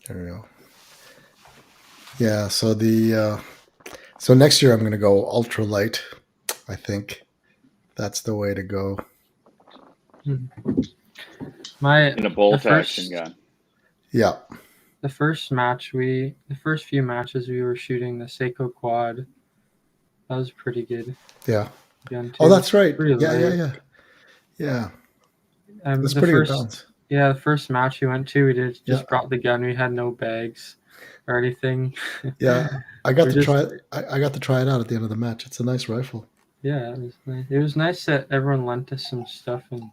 There we go. Yeah, so so next year I'm going to go ultralight. I think that's the way to go. In a bolt action gun. Yeah. The first few matches we were shooting the Seiko quad. That was pretty good. Yeah. Gun too. Oh, that's right. Pretty Yeah. That's pretty good balance. Yeah, the first match we went to, we just brought the gun. We had no bags or anything. Yeah, I got to try it. I got to try it out at the end of the match. It's a nice rifle. Yeah, it was nice. It was nice that everyone lent us some stuff and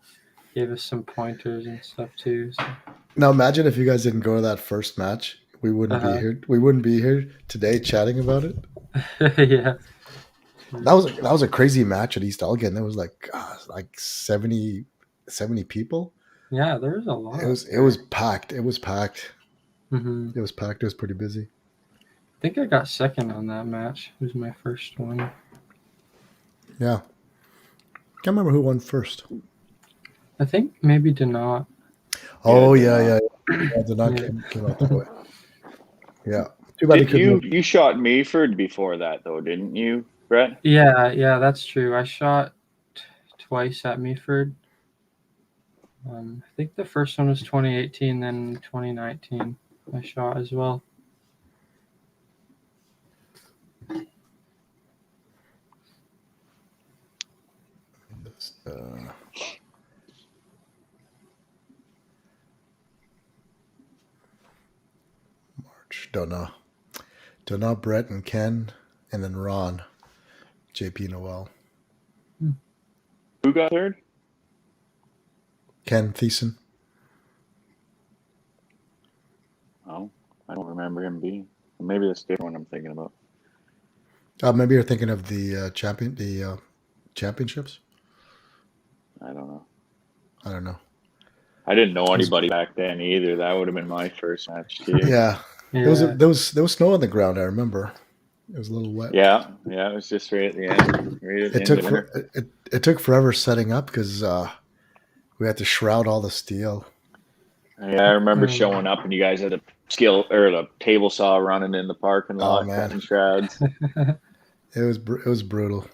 gave us some pointers and stuff too. So. Now imagine if you guys didn't go to that first match, we wouldn't be here. We wouldn't be here today chatting about it. Yeah, that was a crazy match at East Elgin. There was like 70 people. Yeah, there was a lot. It was packed. It was packed. Mm-hmm. It was packed. It was pretty busy. I think I got second on that match. It was my first one. Yeah. Can't remember who won first. I think maybe Denot. Oh, yeah. Denot came out that way. Yeah. Too bad you shot Meaford before that, though, didn't you, Brett? Yeah, that's true. I shot twice at Meaford. I think the first one was 2018, then 2019 I shot as well. March. Don't know. Brett and Ken, and then Ron, JP Noel. Who got third? Ken Thiessen. Oh, I don't remember him being. Maybe that's the one I'm thinking about. Maybe you're thinking of the championships. I don't know. I didn't know anybody back then either. That would have been my first match too. Yeah. There was snow on the ground. I remember. It was a little wet. Yeah. It was just right at the end. It took forever setting up because we had to shroud all the steel. Yeah, I remember showing up and you guys had a the table saw running in the parking lot, cutting shrouds. It was brutal.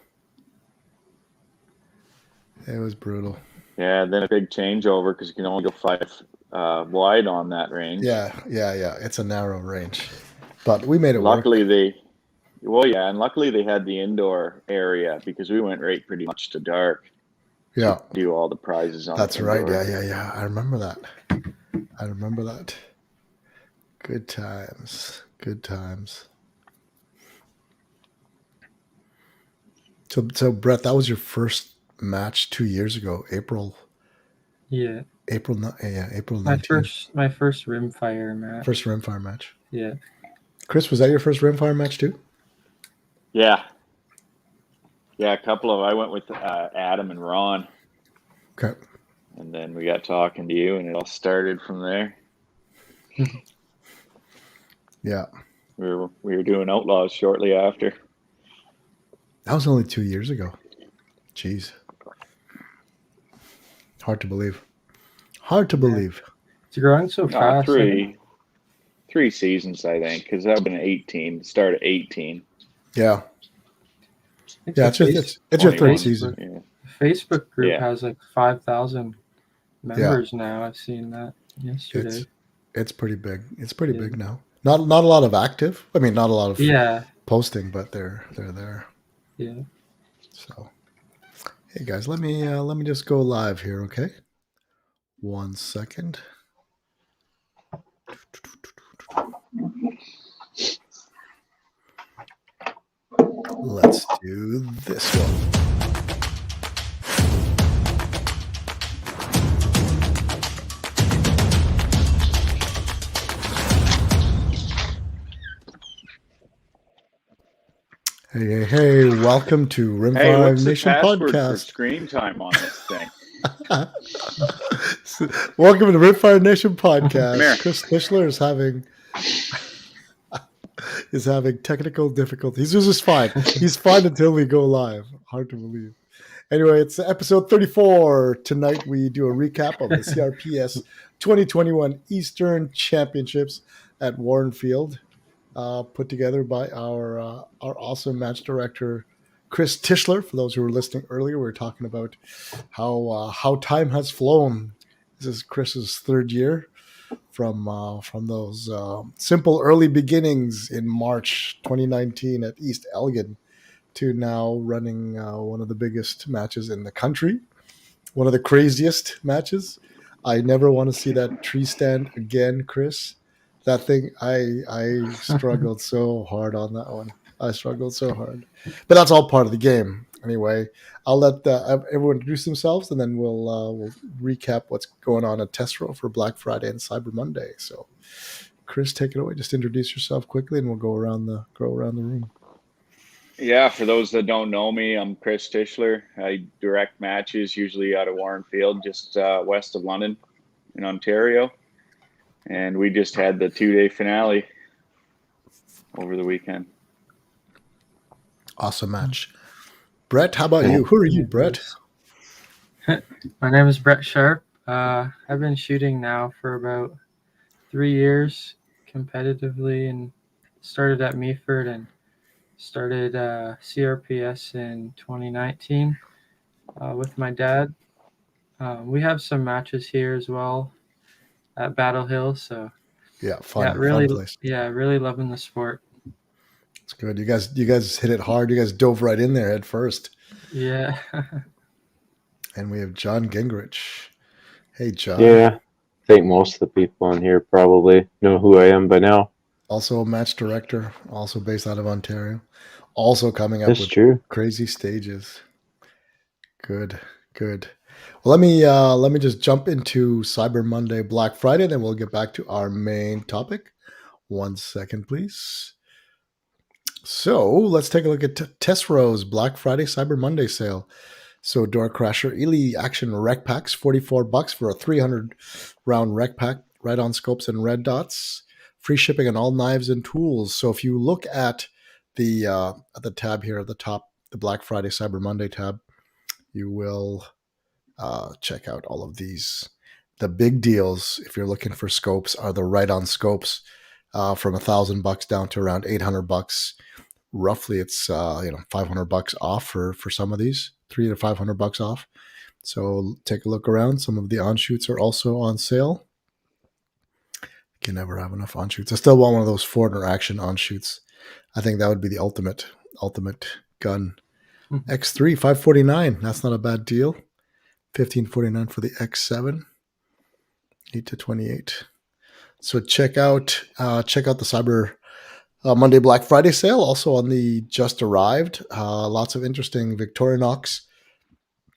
It was brutal. Yeah, then a big changeover because you can only go 5 wide on that range. Yeah. It's a narrow range, but we made it luckily work. Luckily they had the indoor area because we went right pretty much to dark. Yeah, to do all the prizes on. That's right. Yeah. I remember that. Good times. So Brett, that was your first match 2 years ago, April. Yeah. April 19th. My first Rimfire match. First Rimfire match. Yeah. Chris, was that your first Rimfire match too? Yeah. Yeah, a couple of. I went with Adam and Ron. Okay. And then we got talking to you, and it all started from there. Yeah. We were doing Outlaws shortly after. That was only 2 years ago. Jeez. Hard to believe. It's growing so fast. Three seasons, I think, because that would have been 18. Start at 18. Yeah. It's your third season. Yeah. The Facebook group has like 5,000 members now. I've seen that yesterday. It's pretty big. It's pretty big now. Not a lot of active. I mean, not a lot of posting, but they're there. Yeah. So, hey guys, let me just go live here, okay? 1 second. Let's do this one. Hey, welcome to Rimfire Nation Podcast. For screen time on this thing. Welcome to Rimfire Nation Podcast. Chris Tischler is having technical difficulties. This is fine. He's fine until we go live. Hard to believe. Anyway, it's episode 34. Tonight we do a recap of the CRPS 2021 Eastern Championships at Warren Field, put together by our awesome match director Chris Tischler. For those who were listening earlier, we were talking about how time has flown. This is Chris's third year from those simple early beginnings in March 2019 at East Elgin to now running one of the biggest matches in the country, one of the craziest matches. I never want to see that tree stand again, Chris. That thing, I struggled so hard on that one. I struggled so hard, but that's all part of the game. Anyway, I'll let everyone introduce themselves, and then we'll recap what's going on at Tesro for Black Friday and Cyber Monday. So, Chris, take it away. Just introduce yourself quickly, and we'll go around the room. Yeah, for those that don't know me, I'm Chris Tischler. I direct matches usually out of Warren Field, just west of London in Ontario. And we just had the 2-day finale over the weekend. Awesome match. Brett, how about you? Who are you, Brett? My name is Brett Sharp. I've been shooting now for about 3 years competitively, and started at Meaford and started CRPS in 2019 with my dad. We have some matches here as well at Battle Hill, so fun place. Really loving the sport. It's good. You guys hit it hard. You guys dove right in there head first. Yeah. And we have John Gingrich. Hey, John. Yeah, I think most of the people on here probably know who I am by now. Also a match director, also based out of Ontario. Also coming up That's with true. crazy stages. Good. Well, let me just jump into Cyber Monday, Black Friday, then we'll get back to our main topic. 1 second, please. So let's take a look at Tesro's Black Friday Cyber Monday sale. So Door Crasher Ely Action Rec Packs, $44 for a 300 round rec pack, right on scopes and red dots. Free shipping on all knives and tools. So if you look at the tab here at the top, the Black Friday Cyber Monday tab, you will check out all of these. The big deals, if you're looking for scopes, are the right on scopes from $1,000 down to around $800. Roughly, it's $500 off for some of these, $300 to $500 off. So take a look around. Some of the on shoots are also on sale. You can never have enough on shoots. I still want one of those Fortner Action on shoots. I think that would be the ultimate gun. X3 $549. That's not a bad deal. $1549 for the X7. 8 to 28. So check out the Cyber Monday Black Friday sale. Also on the just arrived. Lots of interesting Victorinox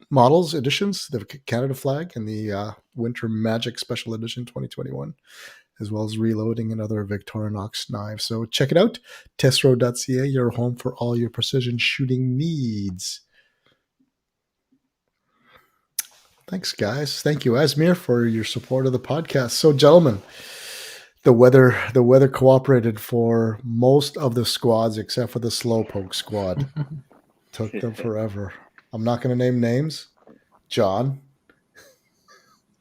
models editions, the Canada flag and the Winter Magic Special Edition 2021, as well as reloading and other Victorinox knives. So check it out. Tesro.ca, your home for all your precision shooting needs. Thanks, guys. Thank you, Asmir, for your support of the podcast. So, gentlemen, the weather cooperated for most of the squads except for the Slowpoke squad. Took them forever. I'm not going to name names. John.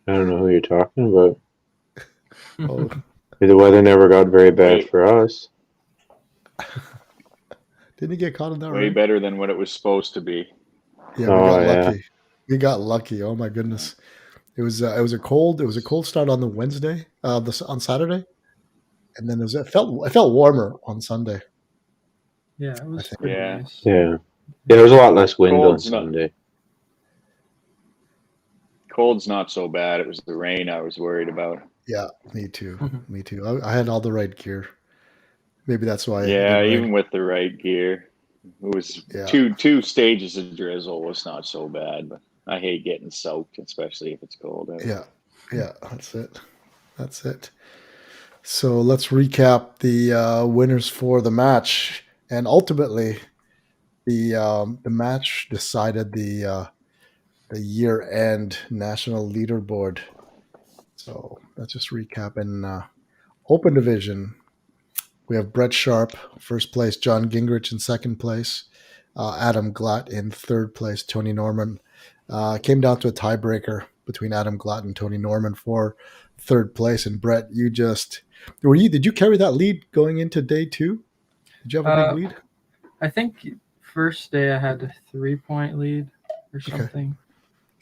I don't know who you're talking about. Oh. The weather never got very bad for us. Didn't you get caught in that Way rain? better than what it was supposed to be. Yeah, we got lucky. We got lucky. Oh my goodness. It was a cold start on the Wednesday, on Saturday, and then it felt warmer on Sunday. Yeah, it was pretty nice. Yeah, there was a lot less wind on Sunday. Cold's not so bad. It was the rain I was worried about. Yeah, me too. Me too. I had all the right gear. Maybe that's why. Yeah, even with the right gear, it was two stages of drizzle was not so bad, but I hate getting soaked, especially if it's cold out. Yeah, that's it. So let's recap the winners for the match, and ultimately, the match decided the year-end national leaderboard. So let's just recap in open division. We have Brett Sharp, first place, John Gingrich in second place, Adam Glatt in third place, Tony Norman. Came down to a tiebreaker between Adam Glatt and Tony Norman for third place, and Brett, did you carry that lead going into day 2? Did you have a big lead? I think first day I had a 3-point lead or something.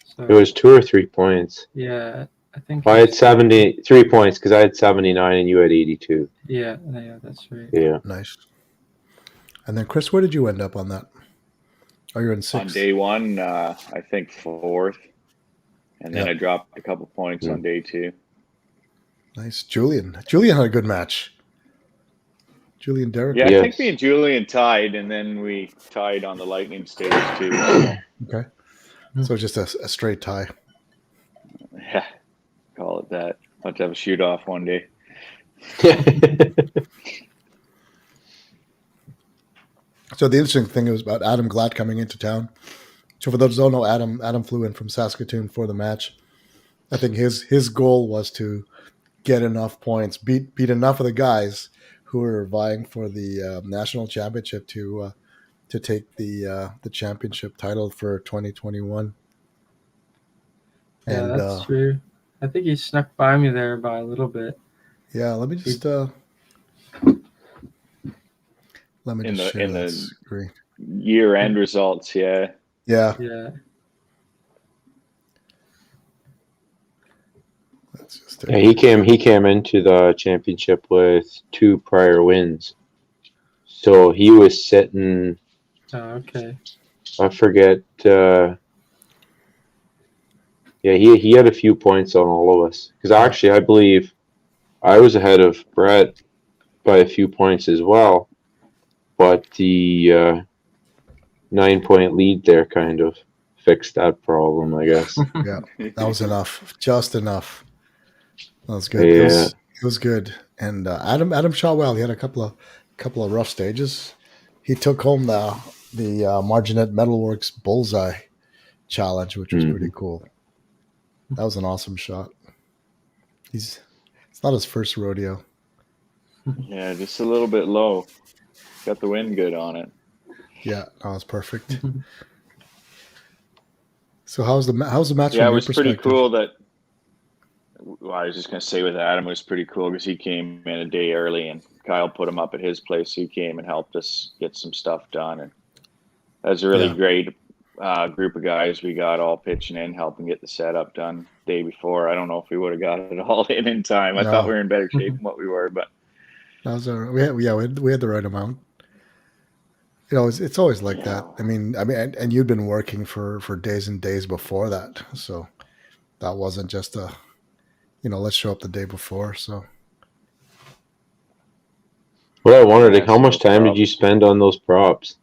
So It was 2 or 3 points. yeah, I think I had 73 points because I had 79 and you had 82. Yeah, that's right. Yeah. Nice. And then Chris, where did you end up on that? Oh, you're in 6th. On day 1, I think 4th. And then I dropped a couple points on day 2. Nice. Julian had a good match. Julian Derrick. Yeah, I think me and Julian tied, and then we tied on the Lightning stage too. Okay. So just a straight tie. Yeah, call it that. I'll have to have a shoot off one day. So the interesting thing was about Adam Glatt coming into town. So for those who don't know, Adam flew in from Saskatoon for the match. I think his goal was to get enough points, beat enough of the guys who were vying for the national championship to take the championship title for 2021. Yeah, that's true. I think he snuck by me there by a little bit. Yeah, let me just share that screen. Year-end results, yeah. Yeah. He came into the championship with 2 prior wins, so he was sitting. Oh, okay. I forget. He had a few points on all of us because actually I believe I was ahead of Brett by a few points as well, but the 9-point lead there kind of fixed that problem, I guess. Yeah, that was enough, just enough. That was good. Yeah. It was good. And Adam shot well. He had a couple of rough stages. He took home the Marginet Metalworks Bullseye Challenge, which was pretty cool. That was an awesome shot. It's not his first rodeo. Yeah, just a little bit low. Got the wind good on it. Yeah, that was perfect. So how's the match? Yeah, it was pretty cool that. Well, I was just going to say with Adam, it was pretty cool because he came in a day early and Kyle put him up at his place. He came and helped us get some stuff done. And that was a really great group of guys we got all pitching in, helping get the setup done the day before. I don't know if we would have got it all in time. I thought we were in better shape than what we were, but that was we had the right amount. You know, it's always like that. I mean, and you'd been working for days and days before that, so that wasn't just let's show up the day before. So, well, I wondered, how much time did you spend on those props?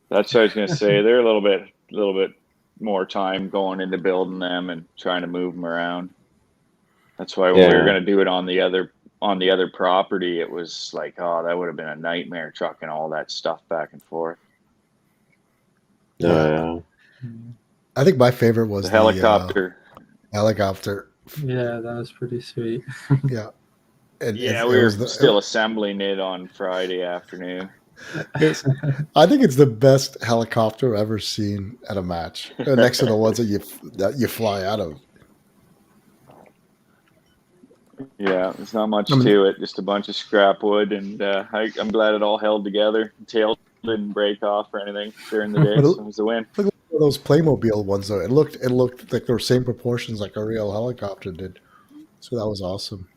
That's what I was going to say. They're a little bit more time going into building them and trying to move them around. That's why when we were going to do it on the other property, it was like, oh, that would have been a nightmare trucking all that stuff back and forth. I think my favorite was the helicopter. Helicopter. Yeah, that was pretty sweet. Yeah. We were still assembling it on Friday afternoon. I think it's the best helicopter I've ever seen at a match, next to the ones that you fly out of. Yeah, there's not much to it, just a bunch of scrap wood, and I'm glad it all held together. Tail didn't break off or anything during the day, so it was a win. Look at those Playmobil ones, though. It looked like they were same proportions like a real helicopter did. So that was awesome.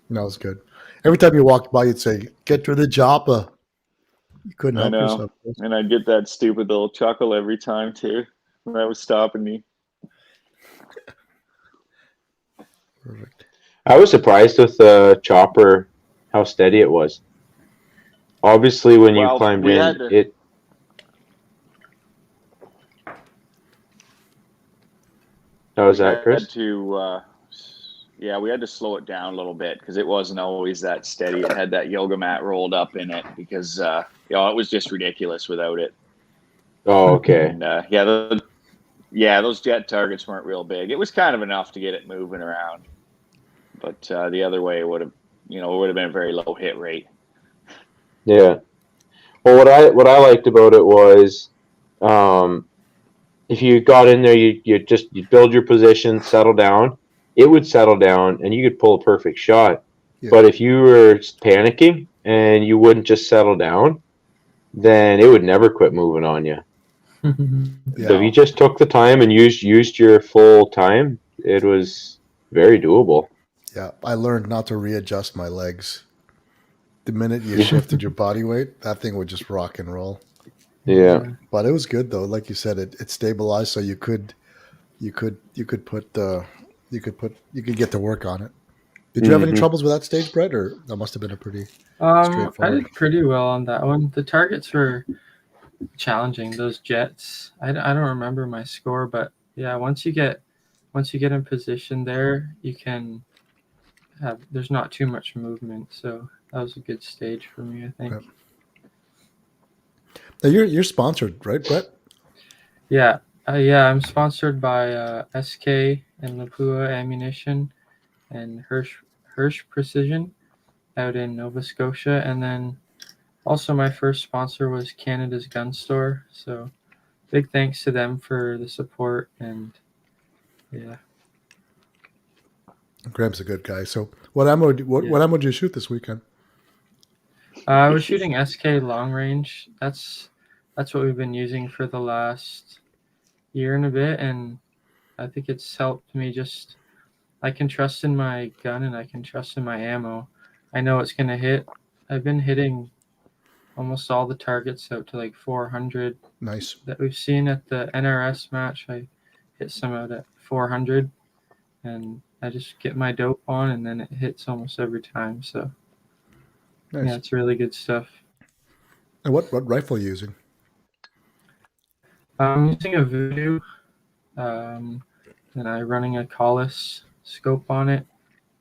That was good. Every time you walked by, you'd say, "Get to the chopper." You couldn't help yourself. And I'd get that stupid little chuckle every time too. That was stopping me. Perfect. I was surprised with the chopper how steady it was. Obviously, when you climbed in, it. How was that, Chris? We had to slow it down a little bit because it wasn't always that steady. It had that yoga mat rolled up in it because it was just ridiculous without it. Oh, okay. And those jet targets weren't real big. It was kind of enough to get it moving around, but the other way would have been a very low hit rate. Yeah. Well, what I liked about it was, if you got in there, you build your position, settle down, it would settle down and you could pull a perfect shot. Yeah. But if you were panicking and you wouldn't just settle down, then it would never quit moving on you. Yeah. So if you just took the time and used your full time, it was very doable. Yeah. I learned not to readjust my legs. The minute you Yeah. shifted your body weight, that thing would just rock and roll. Yeah. But it was good though. Like you said, it stabilized, so you could get to work on it. Did you have any Mhm. troubles with that stage, Brett, or that must have been a pretty I straightforward? did pretty well on that one. The targets were challenging. Those jets. I don't remember my score, but yeah, once you get in position there, you can have. There's not too much movement, so that was a good stage for me, I think. Yep. Now you're sponsored, right, Brett? Yeah, I'm sponsored by SK and Lapua Ammunition and Hirsch Precision out in Nova Scotia, and then also my first sponsor was Canada's Gun Store. So big thanks to them for the support, and yeah. Graham's a good guy. So what ammo did you shoot this weekend? I was shooting SK long range. That's what we've been using for the last year and a bit, and I think it's helped me just. I can trust in my gun and I can trust in my ammo. I know it's gonna hit. I've been hitting almost all the targets out to like 400 Nice. that we've seen at the NRS match. I hit some out at 400, and I just get my dope on, and then it hits almost every time. So Nice. yeah, it's really good stuff. And what rifle are you using? I'm using a Voodoo, and I'm running a Collis scope on it,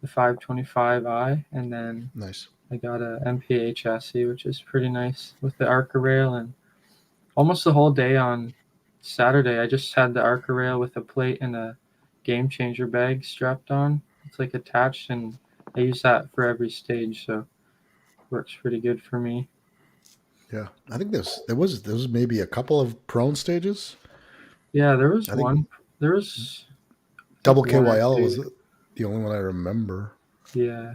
the 525i, and then Nice. I got a MPA chassis, which is pretty nice with the Arca rail, and almost the whole day on Saturday, I just had the Arca rail with a plate and a game changer bag strapped on. It's like attached, and I use that for every stage, so it works pretty good for me. Yeah, I think there was maybe a couple of prone stages. Yeah, there was I think one. There was double one or KYL two. was the only one I remember. Yeah.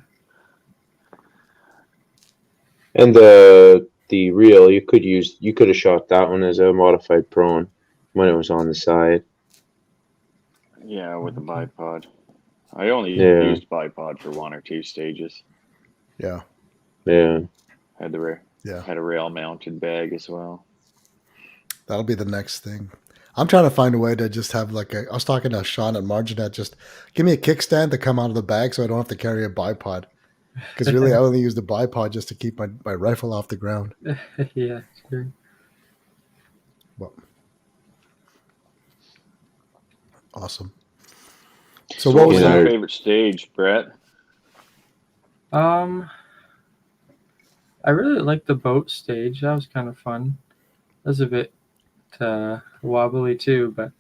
And the reel you could have shot that one as a modified prone when it was on the side. Yeah, with the bipod. I only Yeah. used bipod for one or two stages. Yeah. Yeah. Had a rail mounted bag as well. That'll be the next thing. I'm trying to find a way to just have I was talking to Sean at Marginet, just give me a kickstand to come out of the bag so I don't have to carry a bipod. Because really, I only use the bipod just to keep my rifle off the ground. Yeah, sure. Well, awesome. So what was your your favorite stage, Brett? I really liked the boat stage. That was kind of fun. That was a bit wobbly too, but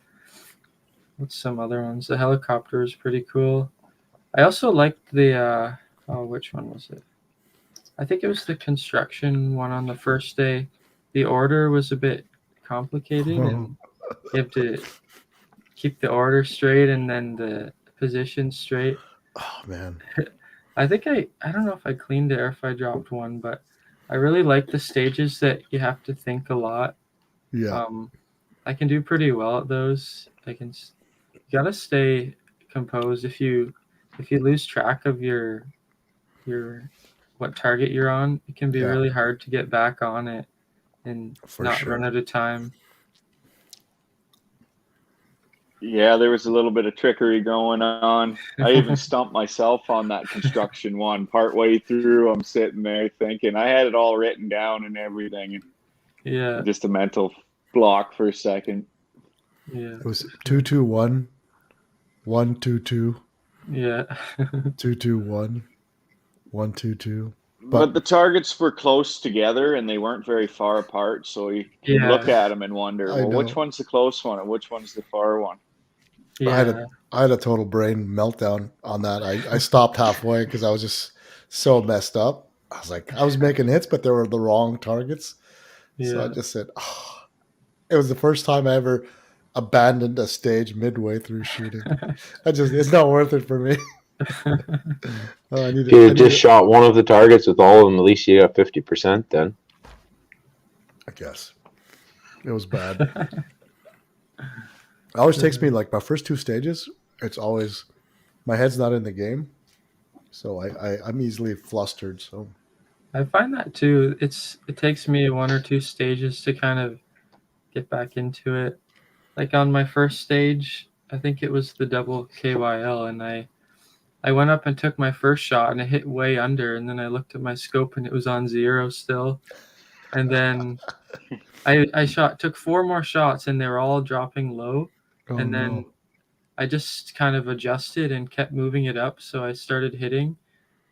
what's some other ones? The helicopter was pretty cool. I also liked the which one was it? I think it was the construction one on the first day. The order was a bit complicated, and you have to keep the order straight and then the position straight. Oh man. I think I don't know if I cleaned it or if I dropped one, but I really like the stages that you have to think a lot. Yeah. I can do pretty well at those. You gotta stay composed. If you lose track of your what target you're on, it can be really hard to get back on it and run out of time. Yeah, there was a little bit of trickery going on. I even stumped myself on that construction one. Partway through, I'm sitting there thinking I had it all written down and everything. Yeah. Just a mental block for a second. Yeah. It was 2-2-1, 1-2-2. Yeah. 2-2-1, 1-2-2. But the targets were close together and they weren't very far apart. So you can look at them and wonder, well, which one's the close one and which one's the far one? Yeah. I had a total brain meltdown on that. I stopped halfway because I was just so messed up. I was making hits, but they were the wrong targets. Yeah. So I just said, it was the first time I ever abandoned a stage midway through shooting. It's not worth it for me. Oh, If you had just shot one of the targets with all of them, at least you got 50% then. I guess. It was bad. It always takes me like my first 2 stages. It's always my head's not in the game, so I'm easily flustered. So I find that too. It takes me 1 or 2 stages to kind of get back into it. Like on my first stage, I think it was the double KYL, and I went up and took my first shot and it hit way under, and then I looked at my scope and it was on 0 still, and then I took 4 more shots and they were all dropping low, and then I just kind of adjusted and kept moving it up, so I started hitting.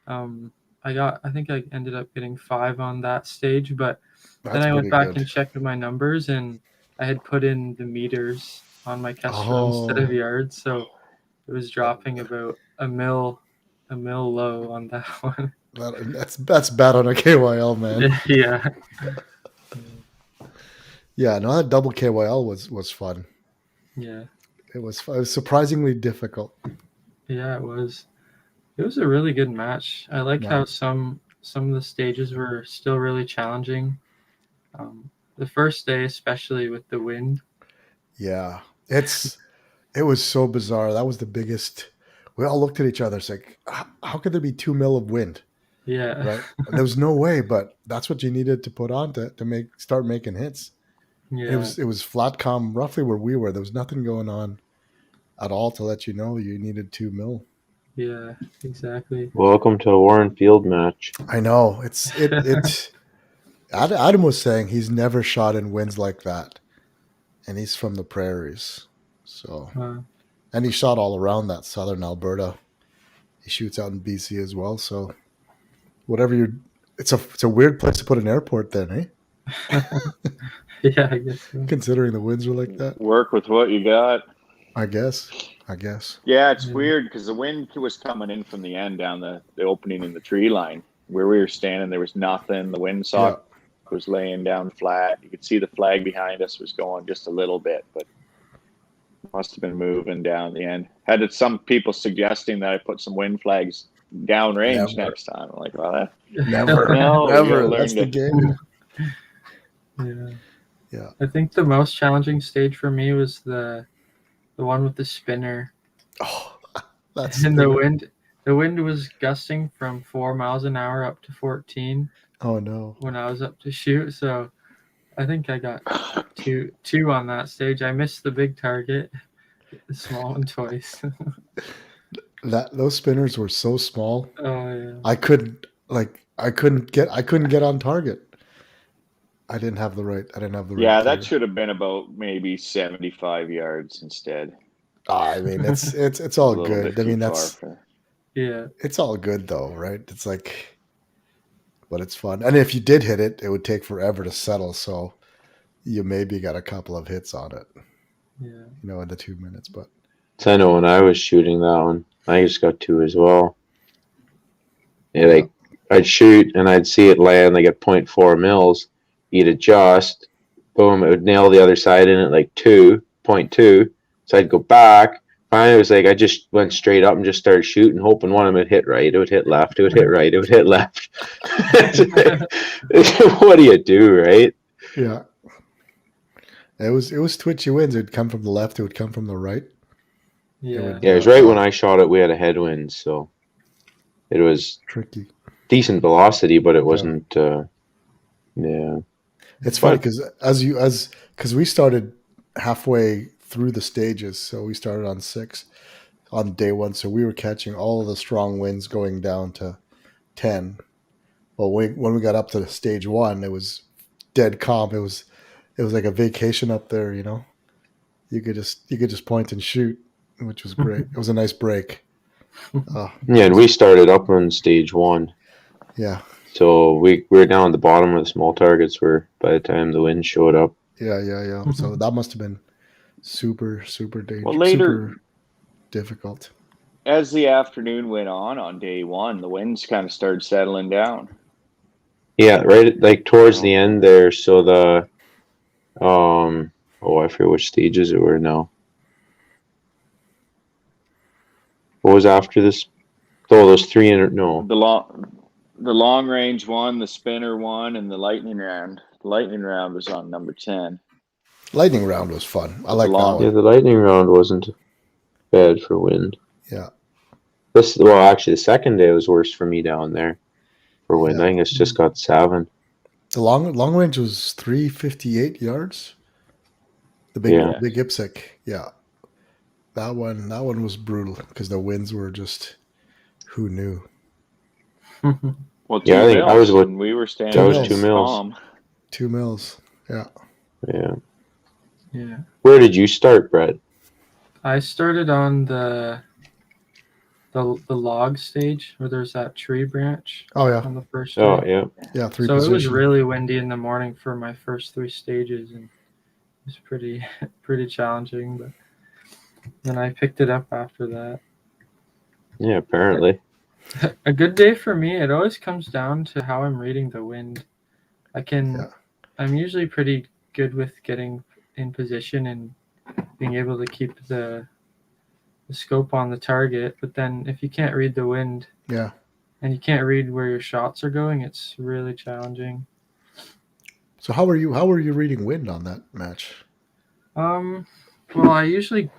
I think I ended up getting 5 on that stage, but then I went back and checked my numbers, and I had put in the meters on my Kestrel instead of yards, so it was dropping about a mil low on that one. That's bad on a KYL, man. Yeah. Yeah, no, that double KYL was fun. Yeah. It was surprisingly difficult. Yeah, it was. It was a really good match. I like how some of the stages were still really challenging. The first day, especially with the wind. Yeah, it was so bizarre. That was the biggest. We all looked at each other. It's like, how could there be 2 mil of wind? Yeah, right. There was no way, but that's what you needed to put on to start making hits. Yeah, it was flat calm, roughly where we were. There was nothing going on at all to let you know you needed 2 mil. Yeah, exactly. Welcome to a Warren Field match. I know. It's Adam was saying he's never shot in winds like that, and he's from the prairies, so and he shot all around that southern Alberta. He shoots out in BC as well. So whatever it's a weird place to put an airport then, eh? Yeah, I guess so. Considering the winds are like that. Work with what you got. I guess. Yeah, it's weird because the wind was coming in from the end down the opening in the tree line. Where we were standing, there was nothing. The windsock was laying down flat. You could see the flag behind us was going just a little bit, but must have been moving down the end. Had some people suggesting that I put some wind flags downrange next time. I'm like, well, never. That's the game. Yeah. I think the most challenging stage for me was the one with the spinner. Oh, the wind was gusting from 4 miles an hour up to 14. Oh no! When I was up to shoot, so I think I got two on that stage. I missed the big target, the small one twice. Those spinners were so small. Oh yeah. I couldn't get on target. I didn't have the right. Yeah, that should have been about maybe 75 yards instead. I mean, it's all good. I mean, it's all good though, right? It's like, but it's fun. And if you did hit it, it would take forever to settle. So you maybe got a couple of hits on it. Yeah. In the 2 minutes. But I know when I was shooting that one, I just got 2 as well. Yeah, I'd shoot and I'd see it land like at 0.4 mils. You'd adjust, boom, it would nail the other side in at like 2.2. So I'd go back. Finally, it was like I just went straight up and just started shooting, hoping one of them would hit right. It would hit left. It would hit right. It would hit left. What do you do, right? Yeah. It was twitchy winds. It would come from the left. It would come from the right. Yeah. It was right when I shot it. We had a headwind, so it was tricky. Decent velocity, but it wasn't. It's funny because we started halfway through the stages, so we started on 6 on day 1, so we were catching all of the strong winds going down to 10. But when we got up to stage 1, it was dead calm. It was like a vacation up there, You could just point and shoot, which was great. It was a nice break. And we started up on stage 1. Yeah. So we were down at the bottom where the small targets were by the time the wind showed up. Yeah. So that must have been super, super dangerous. Well, later, super difficult. As the afternoon went on day 1, the winds kind of started settling down. Yeah, right, like towards the end there. So Oh, I forget which stages it were now. What was after this? Oh, those 300. No. The long range one, the spinner one, and the lightning round. The lightning round was on number 10. Lightning round was fun. I like that long- one. Yeah, the lightning round wasn't bad for wind. Yeah. Actually, the second day was worse for me down there for wind. Yeah. I think it's just got 7. The long range was 358 yards. The big IPSC. Yeah. That one was brutal because the winds were just, who knew? Well, Yeah, I think I was about- when we were standing. That was mils. 2 mils. calm. 2 mils. Yeah. Yeah. Yeah. Where did you start, Brett? I started on the log stage where there's that tree branch Oh yeah. on the first day. Oh, yeah. Yeah. 3 So it was position. really windy in the morning for my first 3 stages, and it was pretty challenging. But then I picked it up after that. Yeah, apparently. A good day for me, it always comes down to how I'm reading the wind. I'm usually pretty good with getting in position and being able to keep the scope on the target. But then if you can't read the wind, Yeah. and you can't read where your shots are going, it's really challenging. So how were you reading wind on that match? Well, I usually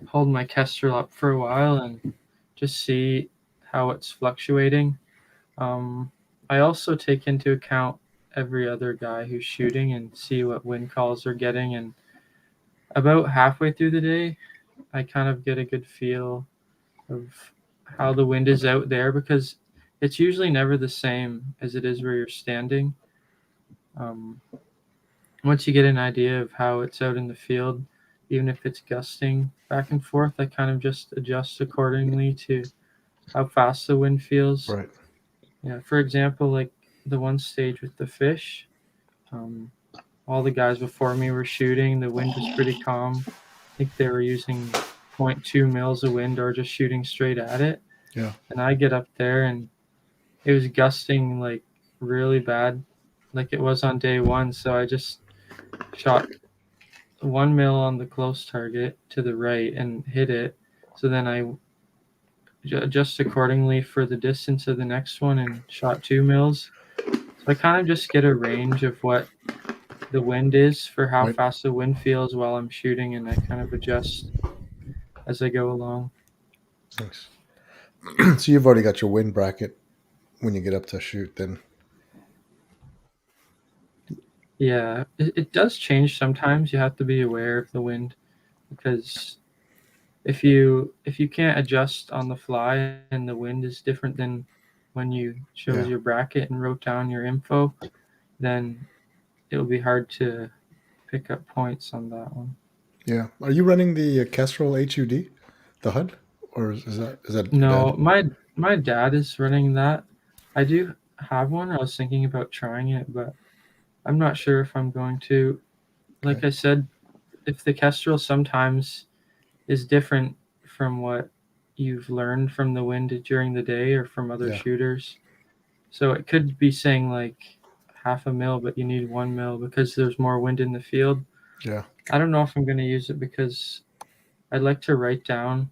hold my Kestrel up for a while and just see how it's fluctuating. I also take into account every other guy who's shooting and see what wind calls they're getting. And about halfway through the day, I kind of get a good feel of how the wind is out there, because it's usually never the same as it is where you're standing. Once you get an idea of how it's out in the field, even if it's gusting back and forth, I kind of just adjust accordingly to how fast the wind feels. Right. Yeah, for example, like the one stage with the fish, all the guys before me were shooting. The wind was pretty calm. I think they were using 0.2 mils of wind or just shooting straight at it. Yeah. And I get up there and it was gusting like really bad, like it was on day 1. So I just shot 1 mil on the close target to the right and hit it. So then I adjust accordingly for the distance of the next one and shot 2 mils. So I kind of just get a range of what the wind is for how Right. fast the wind feels while I'm shooting, and I kind of adjust as I go along. Nice. So you've already got your wind bracket when you get up to shoot then. Yeah, it does change sometimes. You have to be aware of the wind, because if you can't adjust on the fly and the wind is different than when you chose your bracket and wrote down your info, then it'll be hard to pick up points on that one. Yeah. Are you running the Kestrel HUD, the HUD, or is that No, dead? my dad is running that. I do have one. I was thinking about trying it, but I'm not sure if I'm going to. Like Okay. I said, if the Kestrel sometimes is different from what you've learned from the wind during the day or from other shooters. So it could be saying like 0.5 mil, but you need 1 mil because there's more wind in the field. Yeah. I don't know if I'm going to use it because I'd like to write down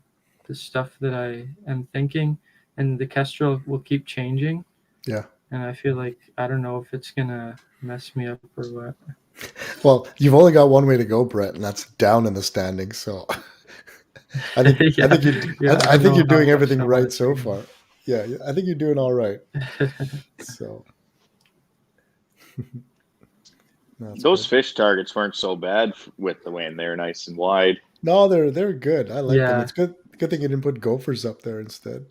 the stuff that I am thinking, and the Kestrel will keep changing. Yeah. And I feel like I don't know if it's going to mess me up or what. Well, you've only got one way to go, Brett, and that's down in the standings. So I think I think you're doing everything right so far. Yeah, I think you're doing all right. So those fish targets weren't so bad with the wind. They were nice and wide. No, they're good. I like them. It's good thing you didn't put gophers up there instead.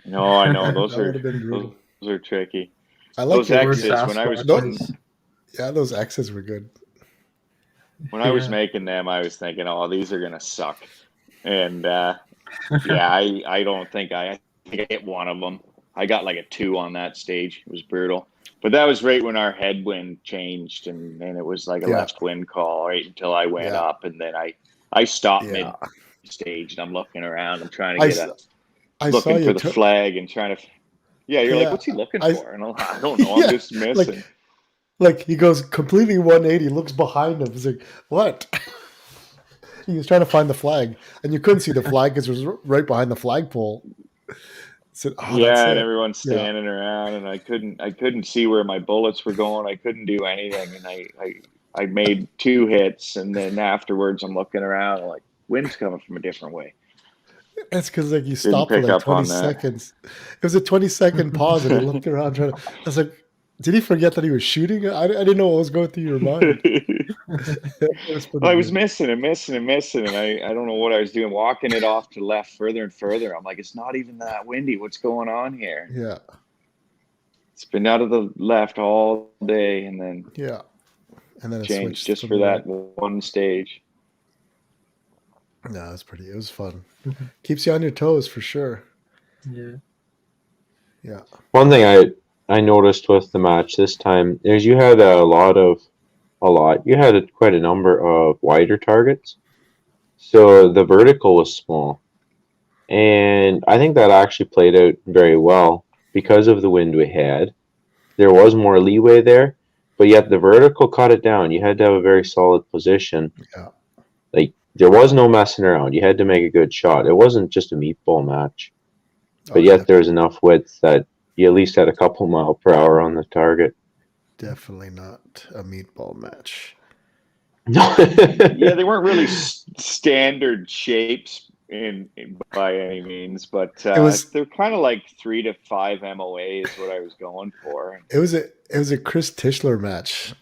No, I know those would have been brutal. Those are tricky. I like those X's when I was yeah, those X's were good. When I was making them, I was thinking, oh, these are gonna suck. And I don't think I hit one of them. I got like a 2 on that stage. It was brutal. But that was right when our headwind changed, and it was like a left wind call right until I went up, and then I stopped mid stage, and I'm looking around. I'm trying to looking for the flag and trying to. Yeah, you're like, what's he looking for? And I don't know. I'm just missing. Like he goes completely 180, looks behind him. He's like, what? He was trying to find the flag, and you couldn't see the flag because it was right behind the flagpole. Said, "Oh, that's Yeah, and it." everyone's standing around, and I couldn't see where my bullets were going. I couldn't do anything, and I made 2 hits, and then afterwards I'm looking around, I'm like, wind's coming from a different way. That's because like you Didn't stopped for pick like up 20 on that. seconds. It was a 20-second pause, and I looked around trying to. I was like, "Did he forget that he was shooting?" I didn't know what was going through your mind. It was pretty Well, I was good. missing and I don't know what I was doing, walking it off to left further and further. I'm like, it's not even that windy. What's going on here? Yeah, It's been out of the left all day, and then yeah, and then it changed switched just from for the that right. one stage. No, it was fun. Keeps you on your toes for sure. Yeah. Yeah. One thing I noticed with the match this time is you had you had quite a number of wider targets, so the vertical was small, and I think that actually played out very well because of the wind we had. There was more leeway there, but yet the vertical cut it down. You had to have a very solid position. Yeah. Like there was no messing around. You had to make a good shot. It wasn't just a meatball match, but yet there was enough width that you at least had a couple mile per hour on the target. Definitely not a meatball match. Yeah, they weren't really standard shapes by any means, but they're kind of like 3 to 5 MOA is what I was going for. It was a Chris Tischler match.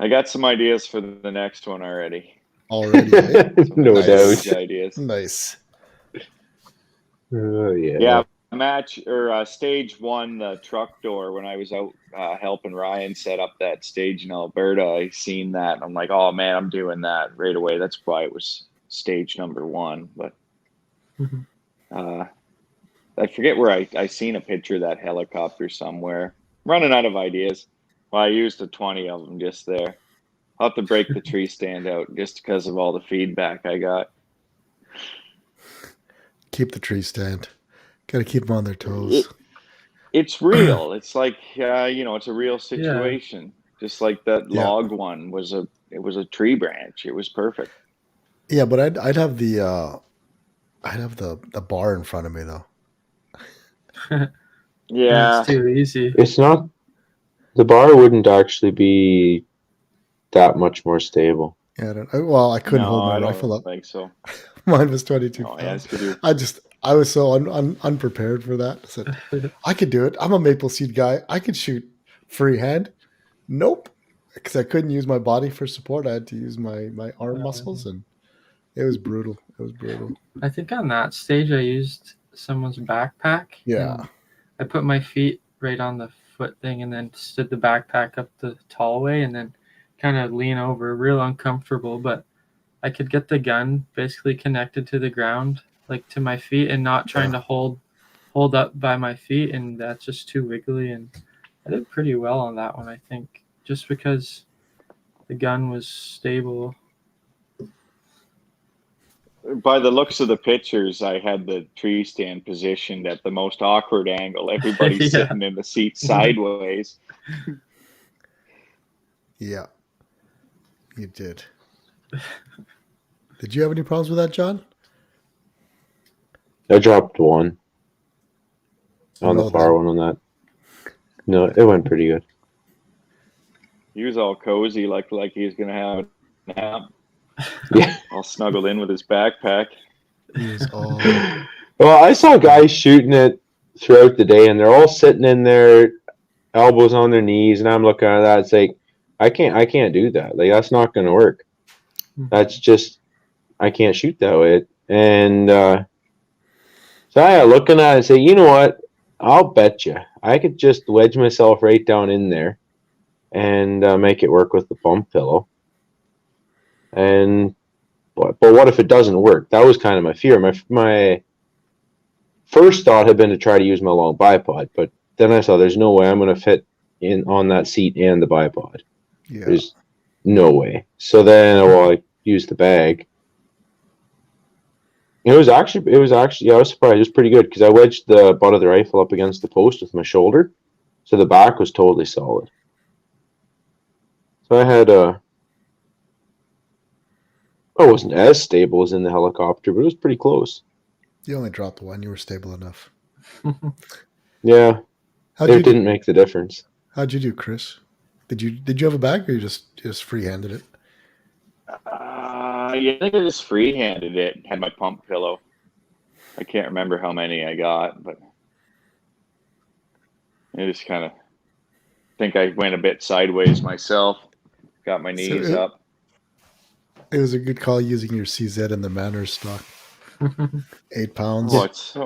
I got some ideas for the next one already. Already, eh? No Nice. doubt. Ideas. Nice. Oh yeah. Yeah, match or stage 1, the truck door. When I was out helping Ryan set up that stage in Alberta, I seen that, and I'm like, oh man, I'm doing that right away. That's why it was stage number 1. But I forget where I seen a picture of that helicopter somewhere. Running out of ideas. Well, I used 20 of them just there. I'll have to break the tree stand out just because of all the feedback I got. Keep the tree stand. Got to keep them on their toes. It's real. It's like it's a real situation. Yeah. Just like that log one was a tree branch. It was perfect. Yeah, but I'd have the bar in front of me though. Yeah, it's too easy. It's not. The bar wouldn't actually be that much more stable. Yeah, I couldn't hold my rifle up. I don't think so. Mine was 22 pounds. I was so unprepared for that. I said, I could do it. I'm a maple seed guy. I could shoot freehand. Nope. Because I couldn't use my body for support. I had to use my arm muscles, and it was brutal. I think on that stage I used someone's backpack. Yeah. I put my feet right on the foot thing and then stood the backpack up the tall way and then kind of lean over, real uncomfortable, but I could get the gun basically connected to the ground, like to my feet, and not trying to hold up by my feet, and that's just too wiggly. And I did pretty well on that one, I think, just because the gun was stable. By the looks of the pictures, I had the tree stand positioned at the most awkward angle. Everybody's sitting in the seat sideways. Yeah, you did. Did you have any problems with that, John? I dropped one on the far one on that. No, it went pretty good. He was all cozy, like he was going to have a nap. Yeah, all snuggled in with his backpack. He was all... Well, I saw guys shooting it throughout the day, and they're all sitting in their elbows on their knees, and I'm looking at that. It's like I can't do that. Like that's not going to work. That's just I can't shoot that way. And so I looking at it and say, you know what? I'll bet you I could just wedge myself right down in there and make it work with the pump pillow. And but what if it doesn't work? That was kind of my fear. My first thought had been to try to use my long bipod, but then I saw there's no way I'm going to fit in on that seat and the bipod. Yeah. There's no way. So then I used the bag. It was actually I was surprised. It was pretty good because I wedged the butt of the rifle up against the post with my shoulder, so the back was totally solid. So I had I wasn't as stable as in the helicopter, but it was pretty close. You only dropped one. You were stable enough. Yeah, How'd it you do? didn't make the difference. How'd you do, Chris? Did you have a bag, or you just free-handed it? Yeah, I think I just free-handed it. Had my pump pillow. I can't remember how many I got, but I just kind of think I went a bit sideways myself. Got my knees up. It was a good call using your CZ in the Manners stock. 8 pounds. Oh, it's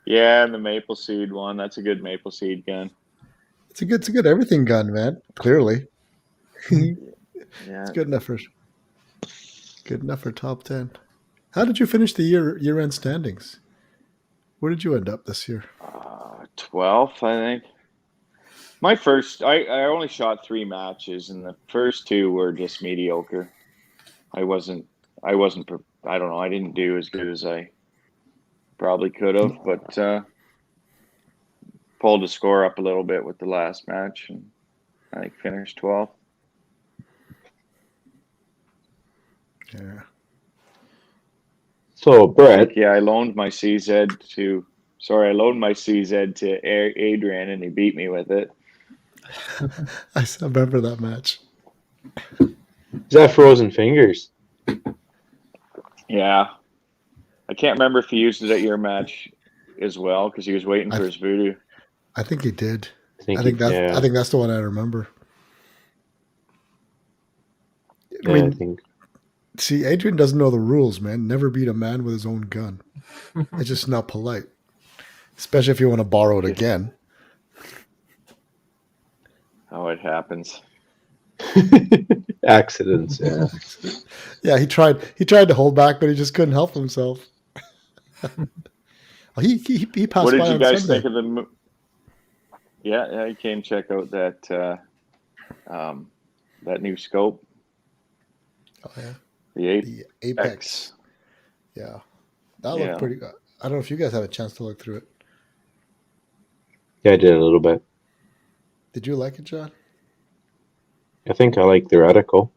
yeah, and the maple seed one. That's a good maple seed gun. It's a good everything gun, man. Clearly, Yeah, it's good enough for top 10. How did you finish the year-end standings? Where did you end up this year? 12th, I think. My first, I only shot 3 matches, and the first 2 were just mediocre. I wasn't. I don't know. I didn't do as good as I probably could have, but pulled the score up a little bit with the last match, and I think finished 12th. Yeah. So, Brett. Yeah, I loaned my CZ to Adrian, and he beat me with it. I remember that match. Is that Frozen Fingers? Yeah. I can't remember if he used it at your match as well, because he was waiting for his voodoo. I think he did. I think that's the one I remember. I mean, see, Adrian doesn't know the rules, man. Never beat a man with his own gun. It's just not polite, especially if you want to borrow it again. Oh, it happens. Accidents. Yeah. Yeah, he tried to hold back, but he just couldn't help himself. He passed What did by you on guys Sunday. think of the? Yeah, you came check out that new scope. Oh yeah, The Apex. Yeah, that looked pretty good. I don't know if you guys had a chance to look through it. Yeah, I did a little bit. Did you like it, John? I think I like the reticle.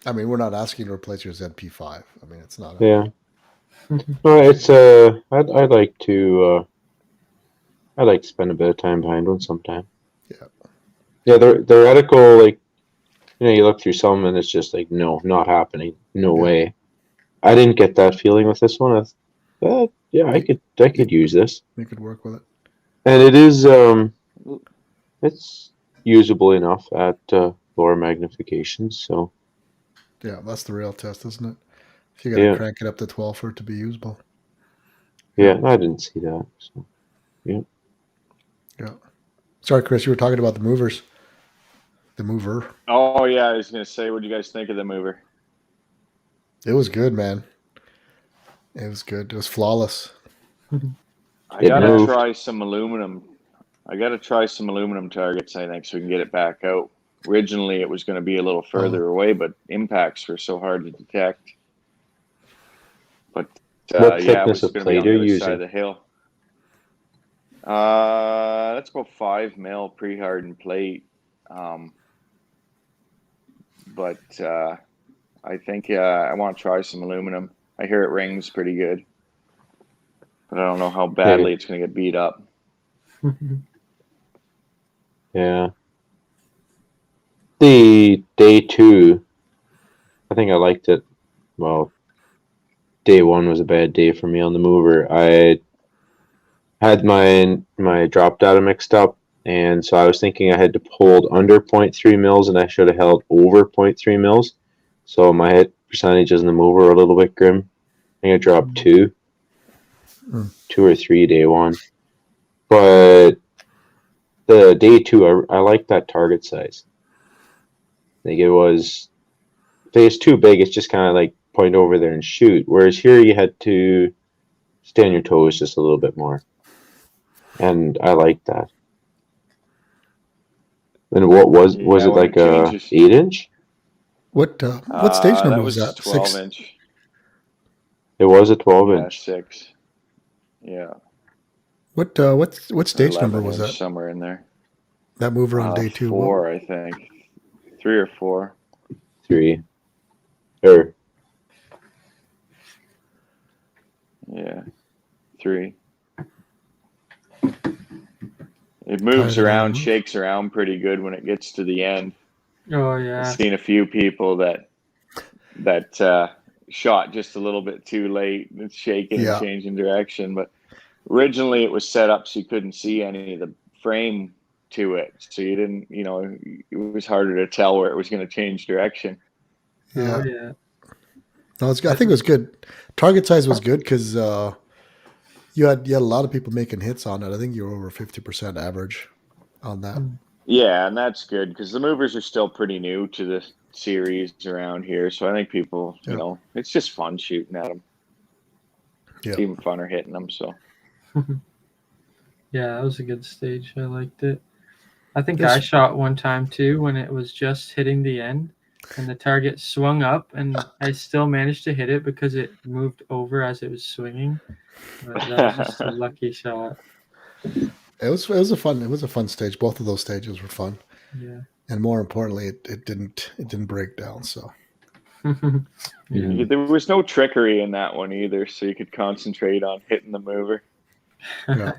I mean, we're not asking to replace your ZP5. I mean, it's not. Yeah. No, it's I'd like to spend a bit of time behind one sometime. Yeah. Yeah, the reticle, like, you look through some and it's just like, no, not happening. No way. I didn't get that feeling with this one. I could use this. You could work with it. And it is it's usable enough at lower magnifications, so. Yeah, that's the real test, isn't it? If you got to crank it up to 12 for it to be usable. Yeah, I didn't see that. So, yeah. Yeah. Sorry, Chris, you were talking about the movers. The mover. Oh yeah, I was gonna say, what do you guys think of the mover? It was good, man. It was good. It was flawless. I gotta try some aluminum. Targets, I think, so we can get it back out. Originally, it was going to be a little further away, but impacts were so hard to detect. But what thickness it was of going to be plate on are the you other side using? of the hill. That's about 5 mil pre-hardened plate. But I think I want to try some aluminum. I hear it rings pretty good, but I don't know how badly it's going to get beat up. Yeah. The day 2, I think I liked it. Well, day 1 was a bad day for me on the mover. I had my drop data mixed up, and so I was thinking I had to hold under 0.3 mils, and I should have held over 0.3 mils. So my hit percentages in the mover are a little bit grim. I think I dropped 2 or 3 day 1. But the day 2, I like that target size. I think it was, if it's too big, it's just kind of like point over there and shoot. Whereas here you had to stay on your toes just a little bit more. And I like that. And what was it like a 8-inch? What stage number was that? 12-inch. It was a 12-inch. 6. Yeah. What stage number was that? Somewhere in there. That mover on day 2. 4, I think. 3 or 4. 3. Or Yeah, 3. It moves around, shakes around pretty good when it gets to the end. Oh yeah. I've seen a few people that shot just a little bit too late. It's shaking and changing direction. But originally it was set up so you couldn't see any of the frame to it. So you didn't, it was harder to tell where it was going to change direction. Yeah. Oh, yeah. No, it's good. I think it was good. Target size was good because you had a lot of people making hits on it. I think you were over 50% average on that. Yeah, and that's good because the movers are still pretty new to the series around here. So I think people, it's just fun shooting at them. Yeah. It's even funner hitting them. So. Yeah, that was a good stage. I liked it. I think I shot one time too when it was just hitting the end and the target swung up and I still managed to hit it because it moved over as it was swinging. But that was just a lucky shot. It was a fun stage. Both of those stages were fun. Yeah. And more importantly, it didn't break down. So there was no trickery in that one either, so you could concentrate on hitting the mover. Yeah,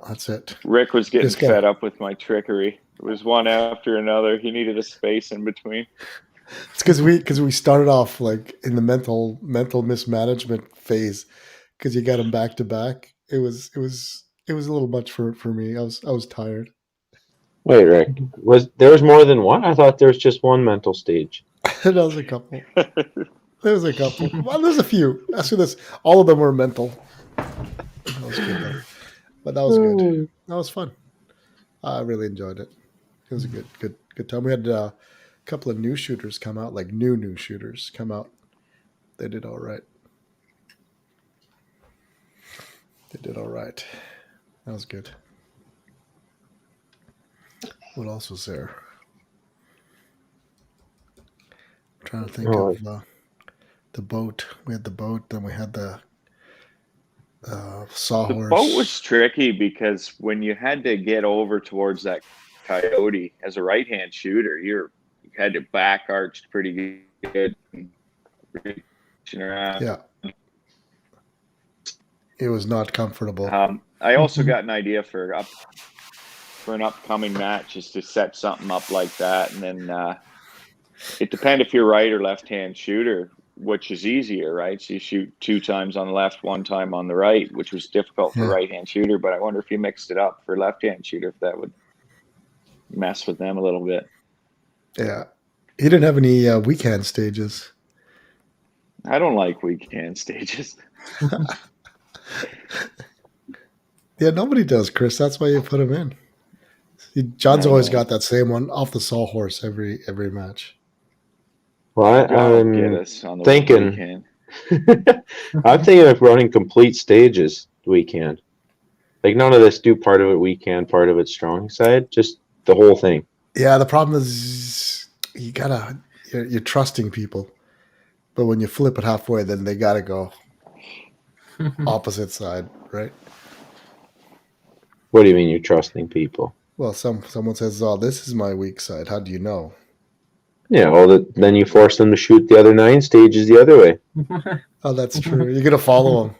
that's it. Rick was getting fed up with my trickery. It was one after another. He needed a space in between. It's because we started off like in the mental mismanagement phase because you got them back to back. It was a little much for me. I was tired. Wait, Rick, there was more than one? I thought there was just one mental stage. There was a couple. Well, there's a few. After this, all of them were mental. That was good though. But that was good. That was fun. I really enjoyed it. It was a good time. We had a couple of new shooters come out, like new shooters come out. They did all right. That was good. What else was there? I'm trying to think of the boat. We had the boat, then we had the sawhorse. The boat was tricky because when you had to get over towards that coyote as a right-hand shooter, you had to back arched pretty good. Reaching around. Yeah. It was not comfortable. I also got an idea for an upcoming match is to set something up like that, and then it depends if you're right or left-hand shooter, which is easier, right? So you shoot 2 times on the left, 1 time on the right, which was difficult for right-hand shooter. But I wonder if you mixed it up for left-hand shooter, if that would mess with them a little bit. Yeah, he didn't have any weekend stages. I don't like weekend stages. Yeah, nobody does, Chris. That's why you put him in. John's always got that same one off the sawhorse every match. Well, I'm thinking. I'm thinking of running complete stages weekend. Like none of this. Do part of it weekend, part of it strong side. Just the whole thing. Yeah, the problem is you're trusting people, but when you flip it halfway, then they gotta go opposite side, right? What do you mean you're trusting people? Well, someone says, "Oh, this is my weak side." How do you know? Yeah, well, then you force them to shoot the other 9 stages the other way. Oh, that's true. You're gonna follow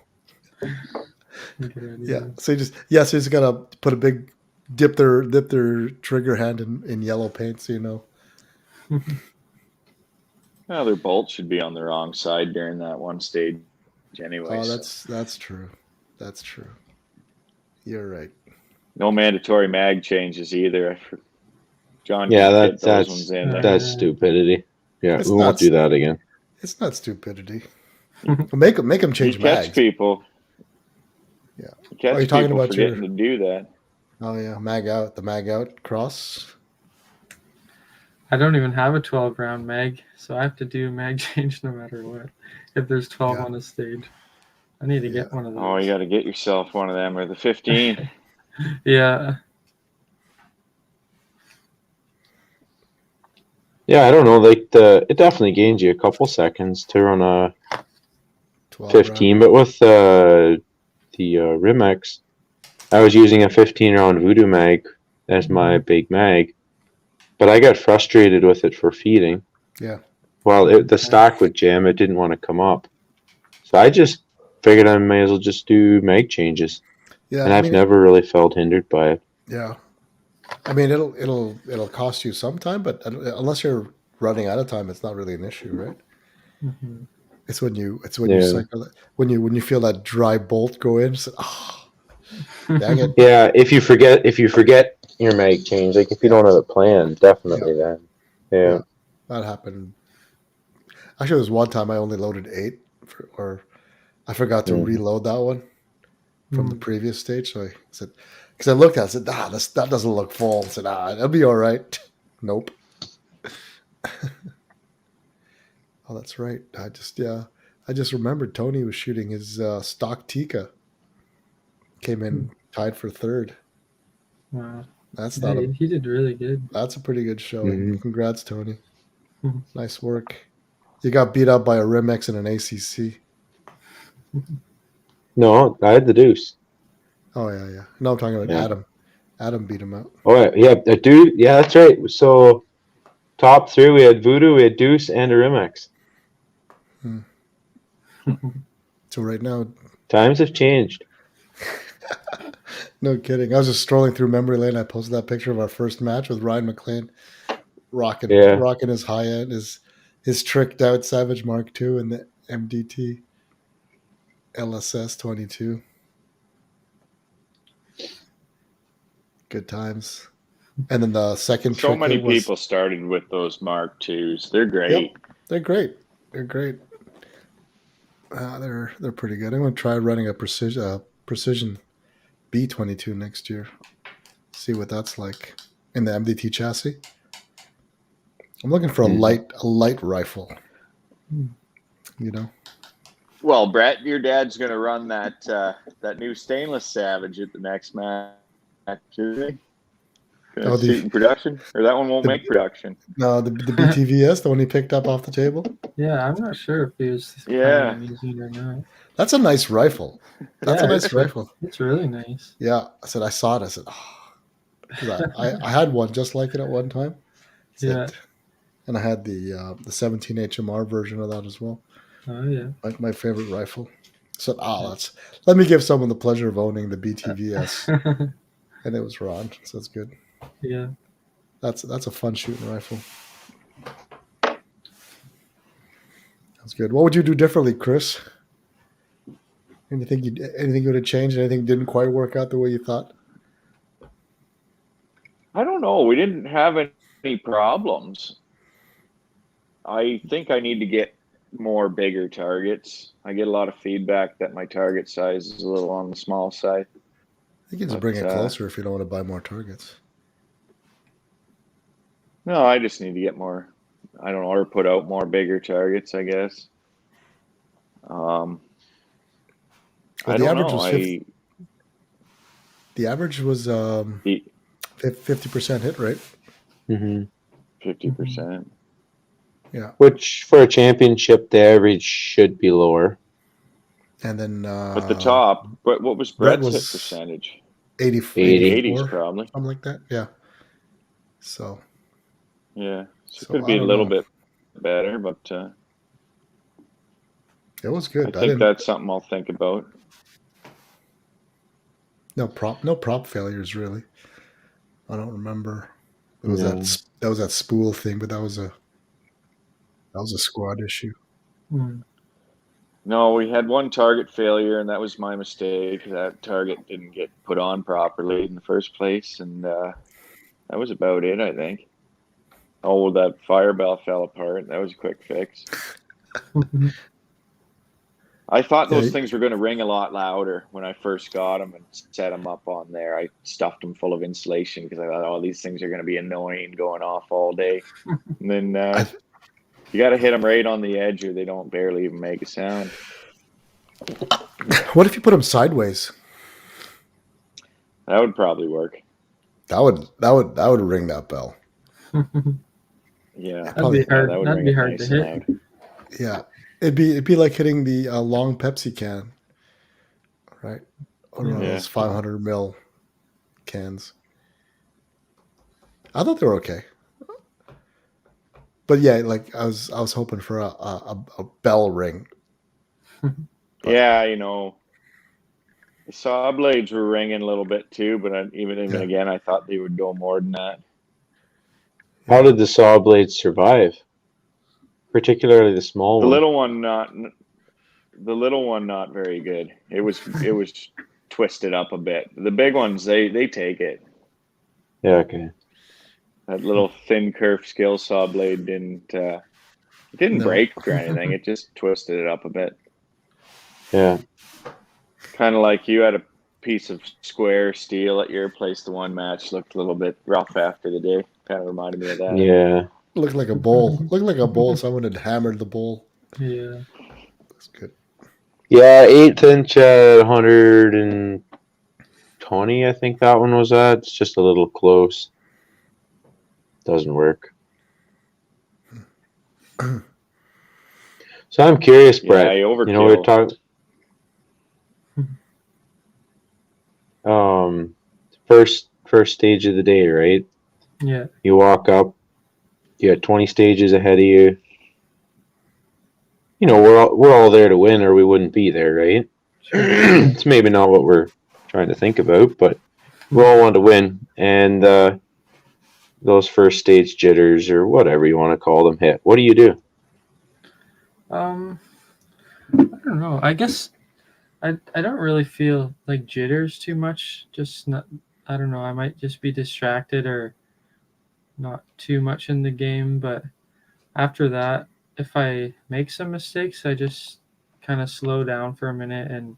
them. Yeah. So you just gotta put a big dip their trigger hand in yellow paint, so you know. Well, their bolt should be on the wrong side during that one stage, anyway. Oh, that's true. That's true. You're right. No mandatory mag changes either. John, that's stupidity. Yeah, we won't do that again. It's not stupidity. Make them change mags. Catch people. Yeah. Catch Are you talking people about forgetting to do that? Oh yeah, the mag out cross. I don't even have a 12 round mag, so I have to do mag change no matter what. If there's 12 on a stage, I need to get one of those. Oh, you got to get yourself one of them or the 15. Yeah. Yeah, I don't know. Like it definitely gains you a couple seconds to run a 15, but with the Rimex, I was using a 15 round Voodoo mag as my big mag. But I got frustrated with it for feeding. Yeah. Well, the stock would jam. It didn't want to come up. So I just figured I may as well just do mag changes. Yeah. And I've never really felt hindered by it. Yeah. I mean, it'll cost you some time, but unless you're running out of time, it's not really an issue, right? Mm-hmm. It's when you cycle it, when you feel that dry bolt go in. It's, dang it. Yeah, if you forget your mag change, like if you don't have a plan, definitely then. Yeah. That happened. Actually, there was one time I only loaded 8, or I forgot to reload that one from the previous stage. So I said, because I looked at it, I said, that doesn't look full. I said, it'll be all right. Nope. Oh, that's right. I just remembered Tony was shooting his stock Tika. Came in tied for 3rd. Wow. He did really good. That's a pretty good showing. Mm-hmm. Congrats, Tony. Mm-hmm. Nice work. You got beat up by a Rimx and an ACC. No, I had the deuce. Oh yeah. No, I'm talking about Adam. Adam beat him out. Oh yeah, a deuce. Yeah, that's right. So top 3, we had Voodoo, we had Deuce, and a Rimx. So right now, times have changed. No kidding. I was just strolling through memory lane. I posted that picture of our first match with Ryan McLean, rocking his high end, his tricked out Savage Mark II and the MDT LSS 22. Good times. And then the second so many people started with those Mark IIs. They're great. Yep, they're great. They're great. They're pretty good. I'm going to try running a precision B22 next year. See what that's like in the MDT chassis. I'm looking for a light rifle. You know. Well, Brett, your dad's going to run that new stainless Savage at the next match, isn't he? Shoot in production, or that one won't make production. No, the BTVS, the one he picked up off the table. Yeah, I'm not sure if he was using it or not. That's a nice rifle. That's a nice rifle. It's really nice. Yeah, I saw it. I said, I had one just like it at one time. And I had the 17 HMR version of that as well. Oh yeah, my favorite rifle. So let me give someone the pleasure of owning the BTVS, and it was Ron, so that's good. Yeah, that's a fun shooting rifle. That's good. What would you do differently, Chris? Anything you would have changed? Anything didn't quite work out the way you thought? I don't know. We didn't have any problems. I think I need to get more bigger targets. I get a lot of feedback that my target size is a little on the small side. I think you just bring it closer if you don't want to buy more targets. No, I just need to get more. I don't know, or put out more bigger targets, I guess. I don't know. The average was 50% hit rate. 50%. Yeah. Which for a championship, the average should be lower. And then at the top, but what was Brett's hit percentage? 80 probably. Something like that. Yeah. So. Yeah. So it could be a little bit better, but it was good. I think that's something I'll think about. No prop failures really. I don't remember. It was that was that spool thing, but that was a squad issue. No, we had one target failure, and that was my mistake. That target didn't get put on properly in the first place, and that was about it, I think. Oh, that fire bell fell apart. That was a quick fix. I thought those things were going to ring a lot louder when I first got them and set them up on there. I stuffed them full of insulation because I thought, these things are going to be annoying going off all day. And then you got to hit them right on the edge or they don't barely even make a sound. What if you put them sideways? That would probably work. That would ring that bell. Yeah, that'd be hard. That'd be hard to hit. Loud. Yeah, it'd be like hitting the long Pepsi can, right? Or those 500 ml cans. I thought they were okay. But yeah, like I was hoping for a bell ring. Yeah, the saw blades were ringing a little bit too, but even again, I thought they would go more than that. How did the saw blades survive? Particularly the small The one. little one not very good. It was twisted up a bit. The big ones, they take it. Yeah, okay. That little thin curved skill saw blade didn't break or anything. It just twisted it up a bit. Yeah. Kind of like you had a piece of square steel at your place. The one match looked a little bit rough after the day. Kind of reminded me of that. Yeah. Looked like a bowl. Looked like a bowl. Someone had hammered the bowl. Yeah. That's good. Yeah, 1/8 inch at 120, I think that one was at. It's just a little close. Doesn't work. So I'm curious, Brett. Yeah, overkill. We're talking first stage of the day, right? Yeah. You walk up, you got 20 stages ahead of you. We're all there to win, or we wouldn't be there, right? Sure. It's maybe not what we're trying to think about, but we all want to win, and those first stage jitters, or whatever you want to call them, hit. What do you do? I don't know. I guess I don't really feel like jitters too much. Just not. I don't know. I might just be distracted or not too much in the game. But after that, if I make some mistakes, I just kind of slow down for a minute. And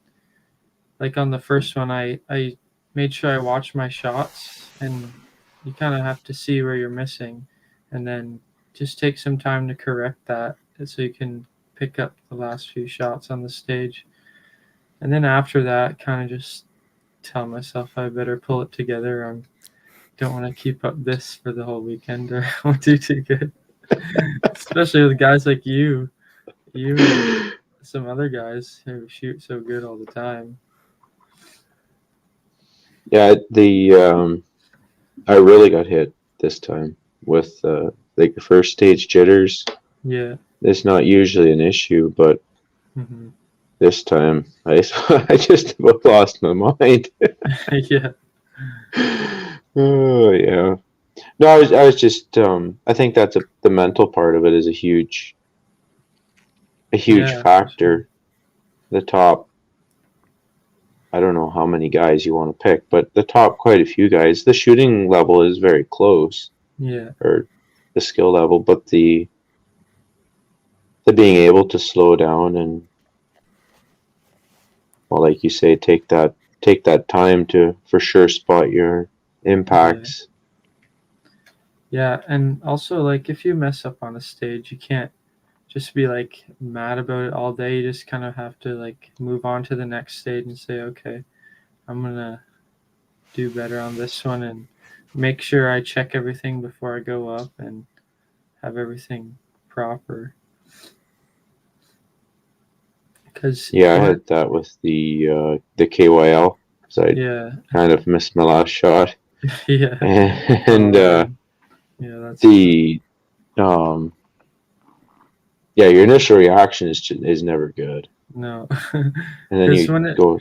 like on the first one, I made sure I watched my shots, and you kind of have to see where you're missing, and then just take some time to correct that so you can pick up the last few shots on the stage. And then after that, kind of just tell myself I better pull it together. I don't want to keep up this for the whole weekend, or I won't do too good. Especially with guys like you and some other guys who shoot so good all the time. Yeah, I really got hit this time with like the first stage jitters. Yeah. It's not usually an issue, but Mm-hmm. this time I just about lost my mind. Yeah. Oh yeah. No, I was just I think that's the mental part of it is a huge Yeah, factor. The top, I don't know how many guys you want to pick, but the top quite a few guys. The shooting level is very close, Yeah. or the skill level, but the being able to slow down and, well, like you say, take that time to for sure spot your impacts. Yeah, and also like if you mess up on a stage, you can't just be like mad about it all day. You just kind of have to like move on to the next stage and say, okay, I'm gonna do better on this one and make sure I check everything before I go up and have everything proper. Because Yeah, I had that with the KYL because I kind of missed my last shot. Yeah. And yeah, that's the yeah, your initial reaction is never good. no. And then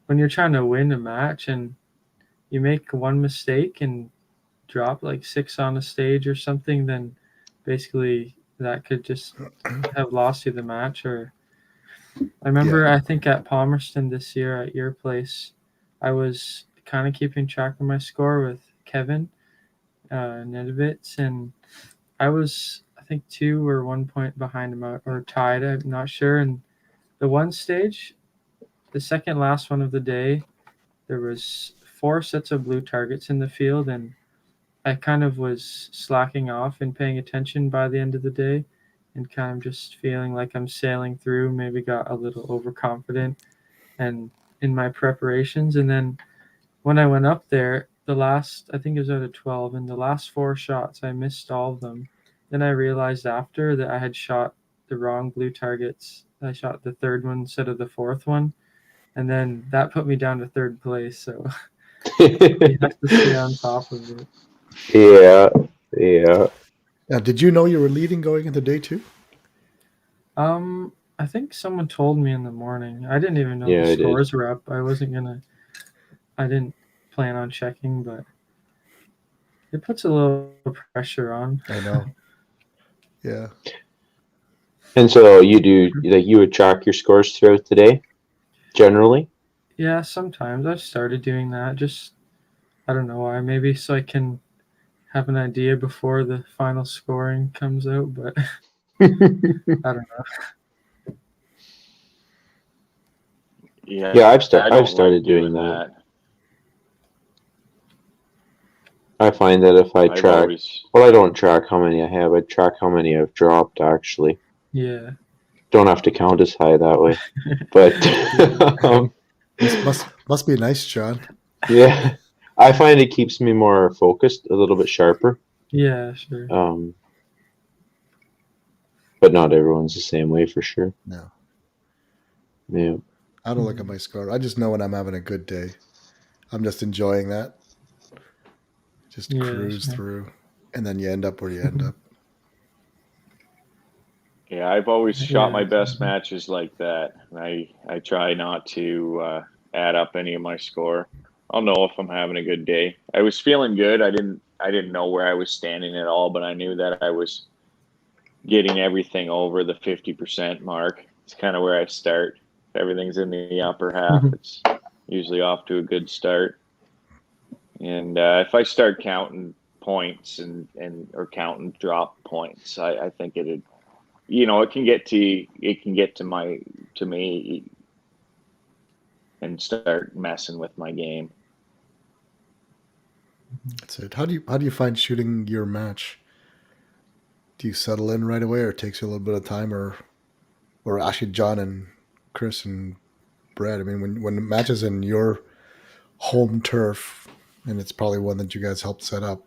when you're trying to win a match and you make one mistake and drop like 6 on a stage or something, then basically that could just have lost you the match. Or I remember, I think at Palmerston this year at your place, I was kind of keeping track of my score with Kevin Nedovitz, and I was, I think, 2 or 1 point behind him or tied. I'm not sure. And the one stage, the second last one of the day, there was 4 sets of blue targets in the field, and I kind of was slacking off and paying attention by the end of the day and kind of just feeling like I'm sailing through, maybe got a little overconfident and in my preparations. And then when I went up there, the last, I think it was out of 12, and the last 4 shots, I missed all of them. Then I realized after that I had shot the wrong blue targets. I shot the third one instead of the fourth one. And then that put me down to third place. So you have to stay on top of it. Yeah. Now, did you know you were leading going into day 2? I think someone told me in the morning. I didn't even know Yeah, the I did. scores were up. I didn't plan on checking, but it puts a little pressure on. I know. Yeah. And so you would track your scores throughout the day, generally? Yeah, sometimes I've started doing that. Just, I don't know why. Maybe so I can have an idea before the final scoring comes out, but I don't know. Yeah, I've I don't started like doing doing that. that. I find that if I I've track, always well, I don't track how many I have. I track how many I've dropped, actually. Yeah. Don't have to count as high that way. But Must be nice, John. yeah, I find it keeps me more focused, a little bit sharper. Yeah, sure. But not everyone's the same way for sure. No. Yeah. I don't look at my score. I just know when I'm having a good day. I'm just enjoying that. Just Yeah, cruise sure. through. And then you end up where you end up. Yeah, I've always shot my best exactly. matches like that. I try not to add up any of my score. I'll know if I'm having a good day. I was feeling good. I didn't know where I was standing at all, but I knew that I was getting everything over the 50% mark. It's kind of where I start. If everything's in the upper half, it's usually off to a good start. And if I start counting points and or counting drop points, I think it'd, it can get to me and start messing with my game. That's it. How do you find shooting your match? Do you settle in right away, or it takes you a little bit of time, or actually John and Chris and Brad? I mean, when the match is in your home turf, and it's probably one that you guys helped set up,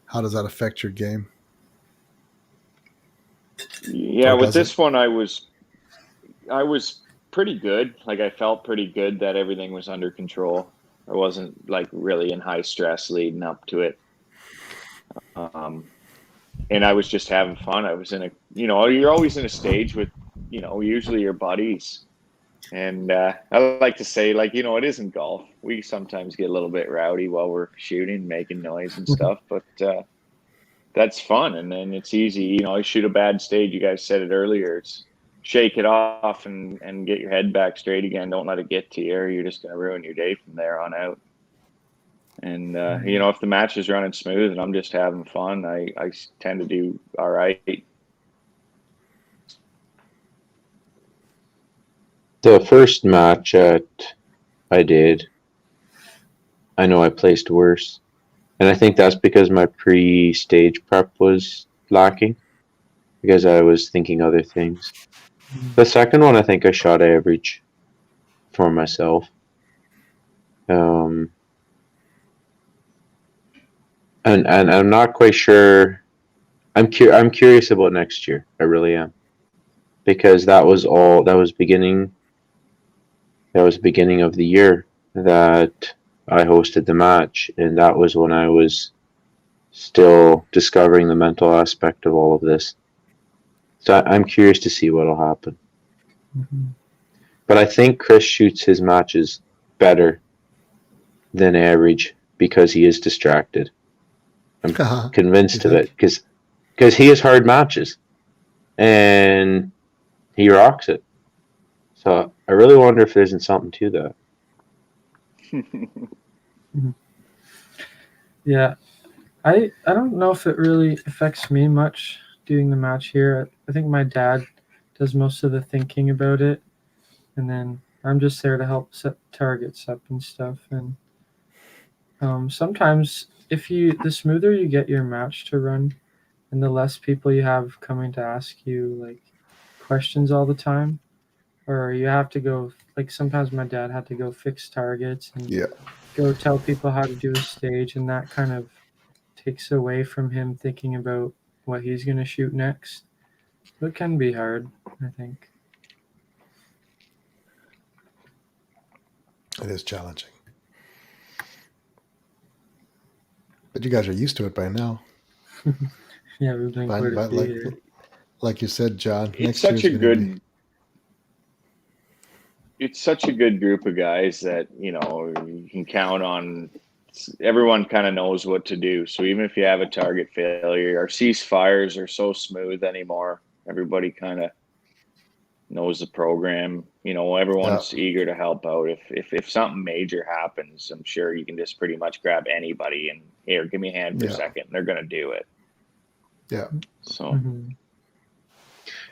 how does that affect your game? Yeah, Or with does it? this one, I was pretty good. Like I felt pretty good that everything was under control. I wasn't like really in high stress leading up to it. And I was just having fun. I was in a, you're always in a stage with, usually your buddies. And I like to say, like, it isn't golf. We sometimes get a little bit rowdy while we're shooting, making noise and stuff, but that's fun. And then it's easy. I shoot a bad stage. You guys said it earlier. It's shake it off and get your head back straight again. Don't let it get to you, or you're just going to ruin your day from there on out. And, if the match is running smooth and I'm just having fun, I tend to do all right. The first match I did, I know I placed worse. And I think that's because my pre-stage prep was lacking, because I was thinking other things. The second one, I think I shot average for myself. And I'm not quite sure. I'm curious about next year. I really am, because that was beginning. That was beginning of the year that I hosted the match, and that was when I was still discovering the mental aspect of all of this. So I'm curious to see what'll happen. But I think Chris shoots his matches better than average because he is distracted. I'm convinced of it, because he has hard matches and he rocks it. So I really wonder if there isn't something to that. Yeah, I don't know if it really affects me much doing the match here. I think my dad does most of the thinking about it, and then I'm just there to help set targets up and stuff. And sometimes, the smoother you get your match to run, and the less people you have coming to ask you like questions all the time, or you have to go, like sometimes my dad had to go fix targets and go tell people how to do a stage, and that kind of takes away from him thinking about what he's going to shoot next. So it can be hard, I think. It is challenging. But good. You guys are used to it by now. Yeah, we've done quite a few here. Like you said, John, It's such a good group of guys that, you can count on. Everyone kind of knows what to do. So even if you have a target failure, our ceasefires are so smooth anymore. Everybody kind of knows the program. Everyone's eager to help out. If something major happens, I'm sure you can just pretty much grab anybody and, here, give me a hand for a second. They're going to do it. Yeah. So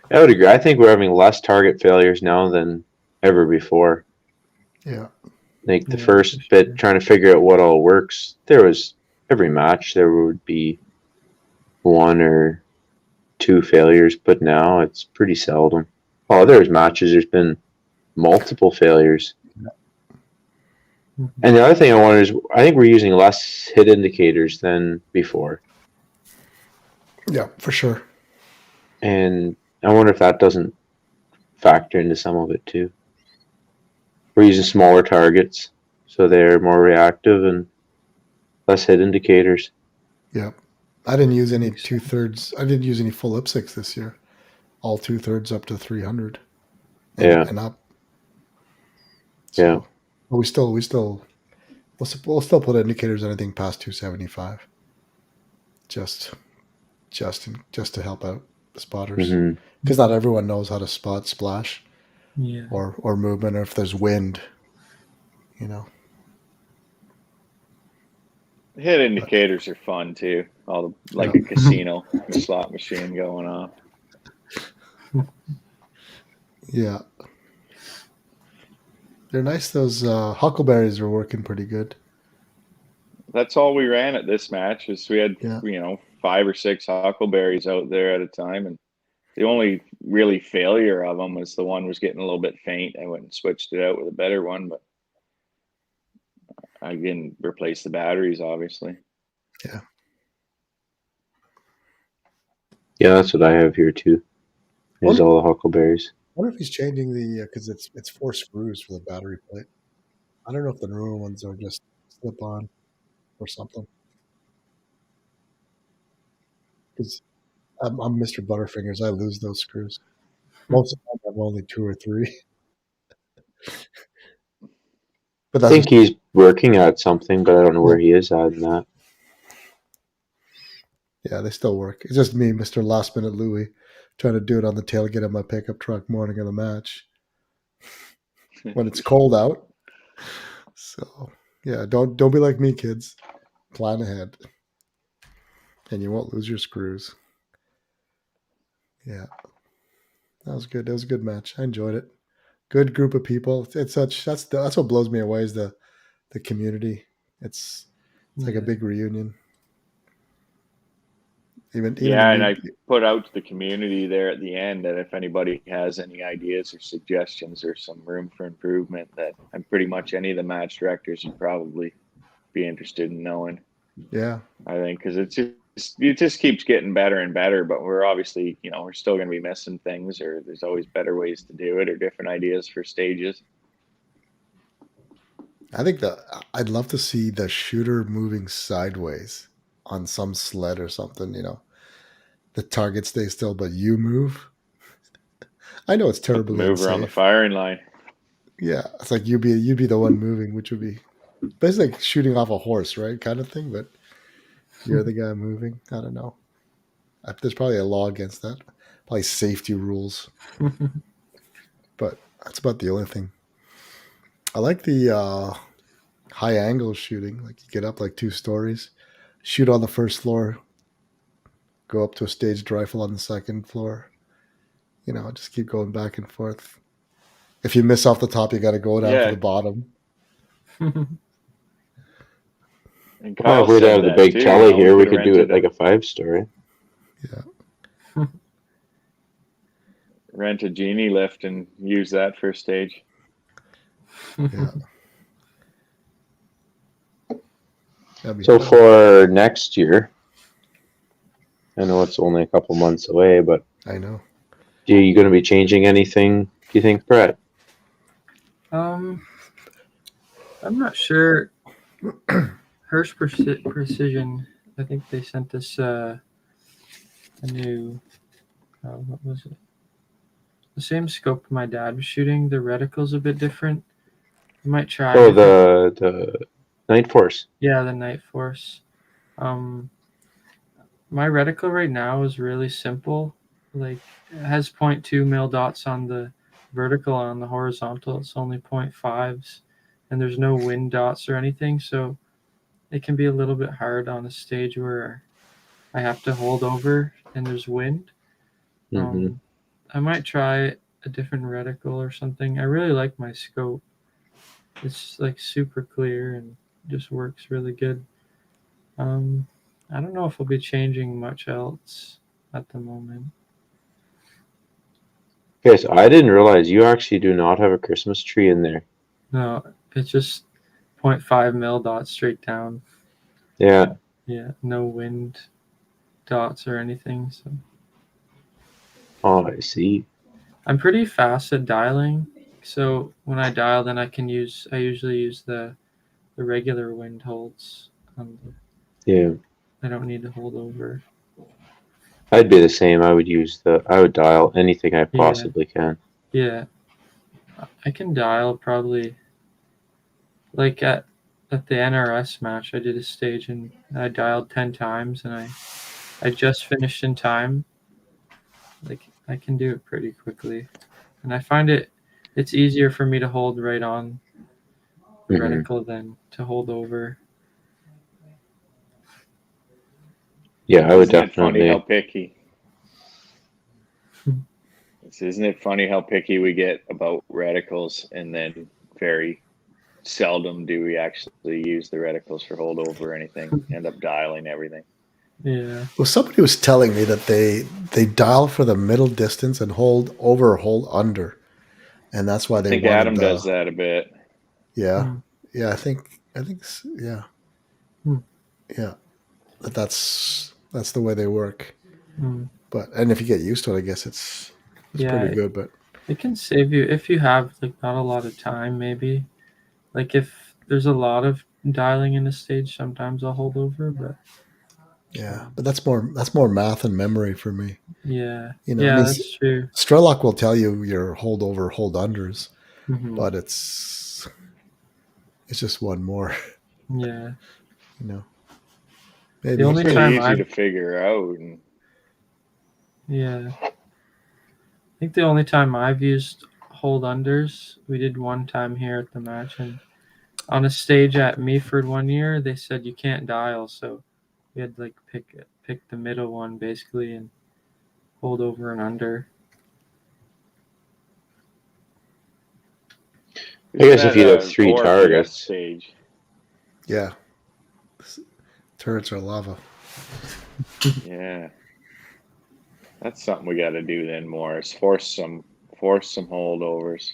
I would agree. I think we're having less target failures now than ever before. Yeah. Like the first bit, trying to figure out what all works. There was every match there would be 1 or 2 failures, but now it's pretty seldom. Oh, there's matches. There's been multiple failures. And the other thing I wonder is, I think we're using less hit indicators than before. Yeah, for sure. And I wonder if that doesn't factor into some of it too. We're using smaller targets, so they're more reactive and less hit indicators. Yep. I didn't use any 2/3. I didn't use any full IPSICs this year. All 2/3 up to 300. And up. So, we'll still put indicators on anything past 275. Just to help out the spotters, because not everyone knows how to spot splash, or movement, or if there's wind. Hit indicators are fun too. All the a casino, the slot machine going off. Yeah, they're nice. Those huckleberries are working pretty good. That's all we ran at this match. Is we had 5 or 6 huckleberries out there at a time, and the only really failure of them was the one was getting a little bit faint. I went and switched it out with a better one, but I didn't replace the batteries, obviously. Yeah. Yeah, that's what I have here too. Is all the huckleberries. I wonder if he's changing the because it's 4 screws for the battery plate. I don't know if the newer ones are just slip on or something. Because I'm Mr. Butterfingers. I lose those screws. Most of the time, I have only 2 or 3. But I think he's working at something, but I don't know where he is at in that. Yeah, they still work. It's just me, Mr. Last Minute Louie, trying to do it on the tailgate of my pickup truck morning of the match when it's cold out. So, yeah, don't be like me, kids. Plan ahead, and you won't lose your screws. Yeah, that was good. That was a good match. I enjoyed it. Good group of people. It's that's what blows me away is the community. It's like a big reunion. Even and I put out to the community there at the end that if anybody has any ideas or suggestions or some room for improvement, that I'm pretty much any of the match directors would probably be interested in knowing. Yeah, I think because it just keeps getting better and better, but we're obviously we're still going to be missing things, or there's always better ways to do it, or different ideas for stages. I think I'd love to see the shooter moving sideways on some sled or something, the target stays still, but you move. I know it's terribly move unsafe. Around the firing line. Yeah, it's like you'd be the one moving, which would be basically like shooting off a horse, right? Kind of thing, but you're the guy moving. I don't know. There's probably a law against that. Probably safety rules. But that's about the only thing. I like the high angle shooting. Like you get up like 2 stories, shoot on the first floor, go up to a staged rifle on the second floor. Just keep going back and forth. If you miss off the top, you got to go down to the bottom. And if we'd have the big telly here, we could do it like a 5-story. Yeah. Rent a genie lift and use that for a stage. Yeah. So for next year, I know it's only a couple months away, but I know. Are you going to be changing anything, do you think, Brett? I'm not sure. Hirsch Precision I think they sent us a new, what was it? The same scope my dad was shooting. The reticle's a bit different. I might try. Oh, the Night Force. Yeah, the Night Force. My reticle right now is really simple. Like, it has 0.2 mil dots on the vertical, and on the horizontal it's only 0.5s, and there's no wind dots or anything, so it can be a little bit hard on a stage where I have to hold over and there's wind. Mm-hmm. I might try a different reticle or something. I really like my scope. It's like super clear and just works really good. I don't know if I'll be changing much else at the moment. Okay, so I didn't realize you actually do not have a Christmas tree in there. No, it's just 0.5 mil dots straight down. Yeah. Yeah, no wind dots or anything. So Oh, I see. I'm pretty fast at dialing. So when I dial, then I usually use the regular wind holds. Yeah. I don't need to hold over. I'd be the same. I would dial anything I possibly can. Yeah. I can dial probably, like at the NRS match, I did a stage and I dialed 10 times and I just finished in time. Like, I can do it pretty quickly. And I find it's easier for me to hold right on the reticle than to hold over. Yeah, I would Isn't it definitely. funny how picky? Isn't it funny how picky we get about reticles, and then very seldom do we actually use the reticles for holdover or anything. End up dialing everything. Yeah. Well, somebody was telling me that they dial for the middle distance and hold over or hold under, and that's why I they think wanted Adam does that a bit. Yeah, yeah. I think yeah, Hmm. yeah. But that's the way they work. Hmm. And if you get used to it, I guess it's pretty good. But it can save you if you have like not a lot of time. Maybe like if there's a lot of dialing in a stage, sometimes I'll hold over. But yeah, but that's more math and memory for me. Yeah, You know, I mean, that's true. Strellock will tell you your hold over, hold unders, but it's just one more. Yeah. You know, The maybe only It's time really easy to figure out. Yeah. I think the only time I've used hold unders, we did one time here at the match, and on a stage at Meaford one year, they said you can't dial, so we had to like pick the middle one basically and hold over and under. I guess if you have 3 targets. Stage. Yeah. Turrets are lava. Yeah. That's something we got to do then more, is force some holdovers.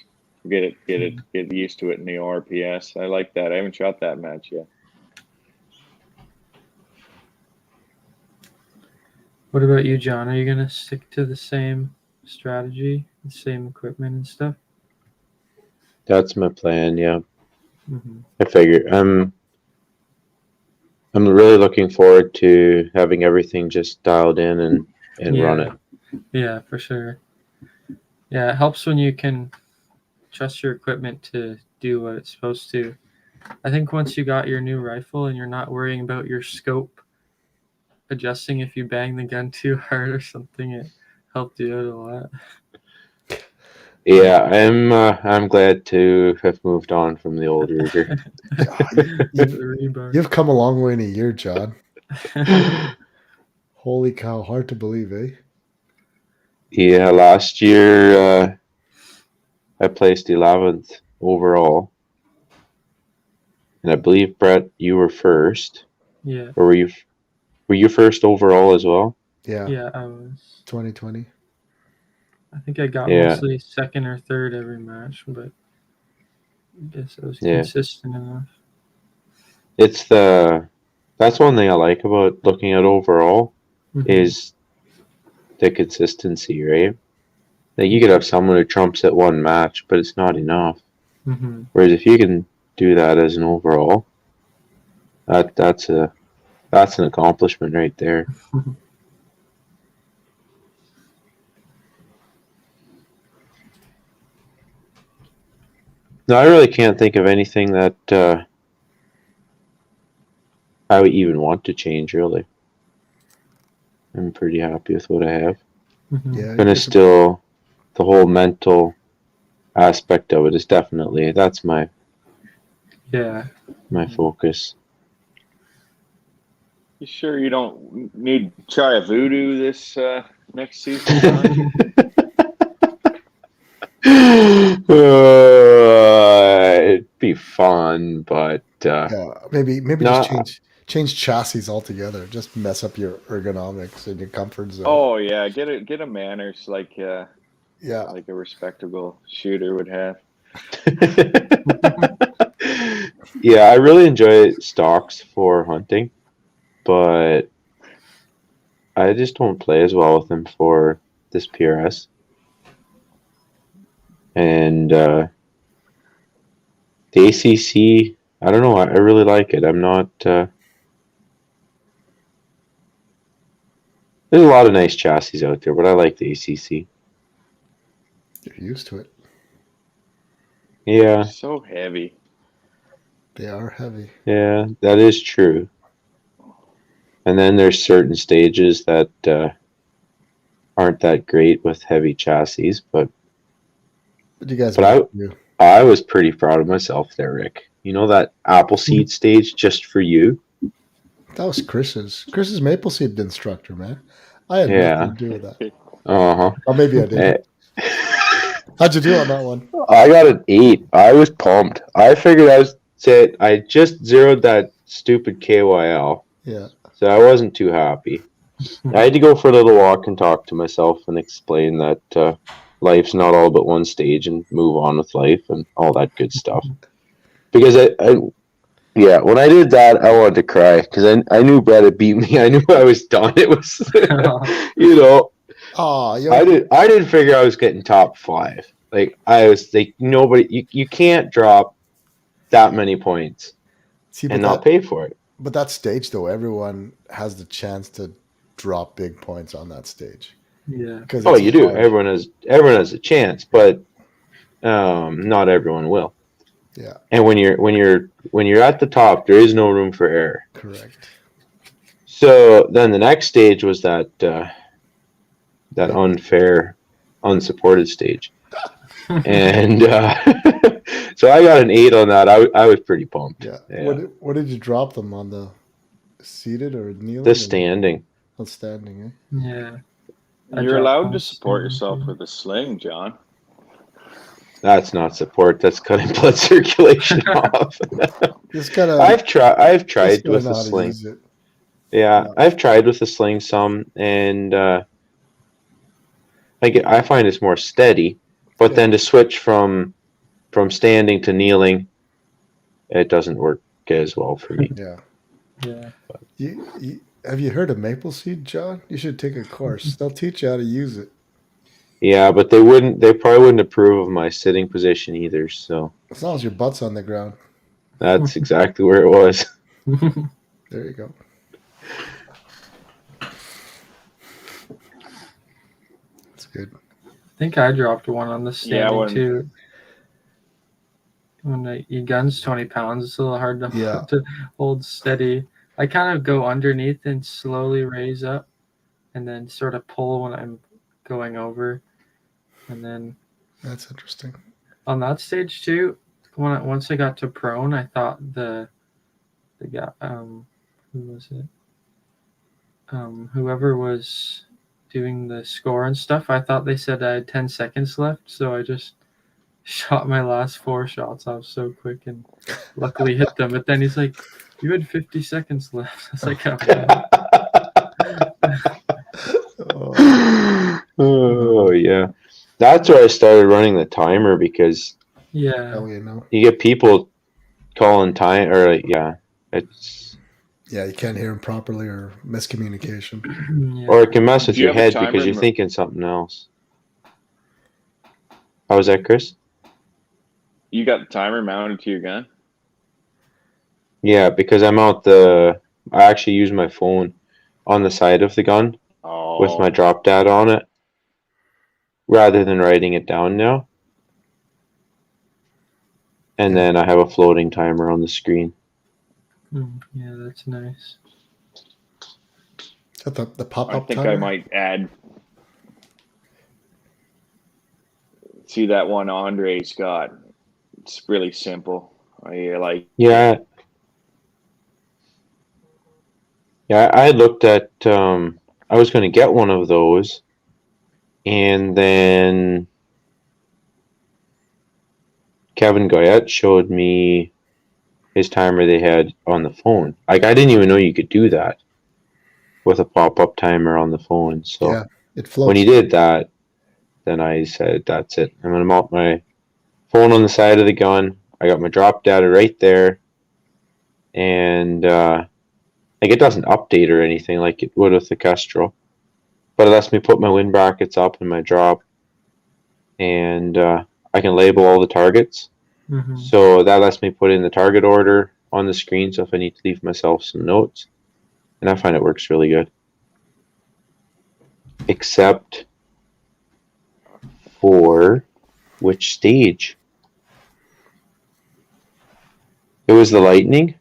Get used to it in the RPS. I like that. I haven't shot that match yet. What about you, John? Are you going to stick to the same strategy, the same equipment and stuff? That's my plan, yeah. Mm-hmm. I figure I'm really looking forward to having everything just dialed in and run it. Yeah, for sure. Yeah, it helps when you can trust your equipment to do what it's supposed to. I think once you got your new rifle and you're not worrying about your scope adjusting if you bang the gun too hard or something, it helped you out a lot. Yeah, I'm glad to have moved on from the old Ruger. You've come a long way in a year, John. Holy cow, hard to believe, eh? Yeah, last year I placed 11th overall. And I believe, Brett, you were first. Yeah. Or were you first overall as well? Yeah. Yeah, I was. 2020. I think I got mostly second or third every match, but I guess I was consistent enough. That's one thing I like about looking at overall is the consistency, right? Like you could have someone who trumps at one match, but it's not enough. Mm-hmm. Whereas if you can do that as an overall, that's a That's an accomplishment right there. No, I really can't think of anything that I would even want to change, really. I'm pretty happy with what I have. Yeah, Kind of still, the whole mental aspect of it is definitely, that's my focus. You sure you don't need to try a voodoo this next season, John? It'd be fun, but yeah, maybe no, just change chassis altogether. Just mess up your ergonomics and your comfort zone. Oh yeah, get a manners like yeah, like a respectable shooter would have. yeah, I really enjoy stocks for hunting, but I just don't play as well with them for this PRS. And the ACC, I don't know, I really like it. I'm not. There's a lot of nice chassis out there, but I like the ACC. you're used to it. Yeah, So heavy. They are heavy. yeah, that is true. And then there's certain stages that aren't that great with heavy chassis, but But you guys, I was pretty proud of myself there, Rick. You know that Appleseed stage just for you? that was Chris's maple seed instructor, man. I had nothing to do with that. Uh-huh. Or maybe I did. How'd you do on that one? I got an 8. I was pumped. I figured I just zeroed that stupid KYL. Yeah. So I wasn't too happy. I had to go for a little walk and talk to myself and explain that life's not all but one stage and move on with life and all that good stuff. Because when I did that, I wanted to cry because I knew Brett had beat me. I knew I was done. It was, you know. Oh, I didn't figure I was getting top 5. Like I was like nobody. You can't drop that many points and not pay for it. But that stage, though, everyone has the chance to drop big points on that stage. Yeah. Oh, you do. Everyone has a chance, but not everyone will. Yeah. And when you're at the top, there is no room for error. Correct. So then the next stage was that unfair, unsupported stage, and so I got an 8 on that. I was pretty pumped. Yeah. What did you drop them on, the seated or kneeling? The standing. Standing, eh? Yeah. You're allowed to support yourself with a sling, John. That's not support. That's cutting blood circulation off. I've tried with a sling. Yeah, I've tried with a sling some, and I find it's more steady. But then to switch from standing to kneeling, it doesn't work as well for me. Yeah. Yeah. Have you heard of maple seed, John? You should take a course. They'll teach you how to use it. Yeah, but they probably wouldn't approve of my sitting position either. So as long as your butt's on the ground. That's exactly where it was. There you go. That's good. I think I dropped one on the standing too. When your gun's 20 pounds, it's a little hard to hold steady. I kind of go underneath and slowly raise up, and then sort of pull when I'm going over, and then. That's interesting. On that stage too, once I got to prone, I thought the guy, who was it? Whoever was doing the score and stuff, I thought they said I had 10 seconds left, so I just shot my last 4 shots off so quick and luckily hit them. But then he's like, "You had 50 seconds left." I was like, Oh yeah, that's where I started running the timer because you get people calling time or it's. Yeah, you can't hear him properly or miscommunication. Or it can mess with your head because you're thinking something else. How was that, Chris? You got the timer mounted to your gun? Yeah, because I mount the I actually use my phone on the side of the gun with my drop data on it, rather than writing it down now. And then I have a floating timer on the screen. Yeah, that's nice. Is that the pop-up I think timer? I might add. See that one Andre's got? It's really simple. I like. Yeah. Yeah, I had looked at. I was going to get one of those, and then Kevin Goyette showed me his timer they had on the phone. Like, I didn't even know you could do that with a pop-up timer on the phone. So Yeah, it floats. when he did that, then I said, that's it. I'm going to mount my phone on the side of the gun. I got my drop data right there. And like, it doesn't update or anything like it would with the Kestrel. But it lets me put my wind brackets up in my drop. And I can label all the targets. So that lets me put in the target order on the screen. So if I need to leave myself some notes. And I find it works really good. Except for which stage? It was the lightning?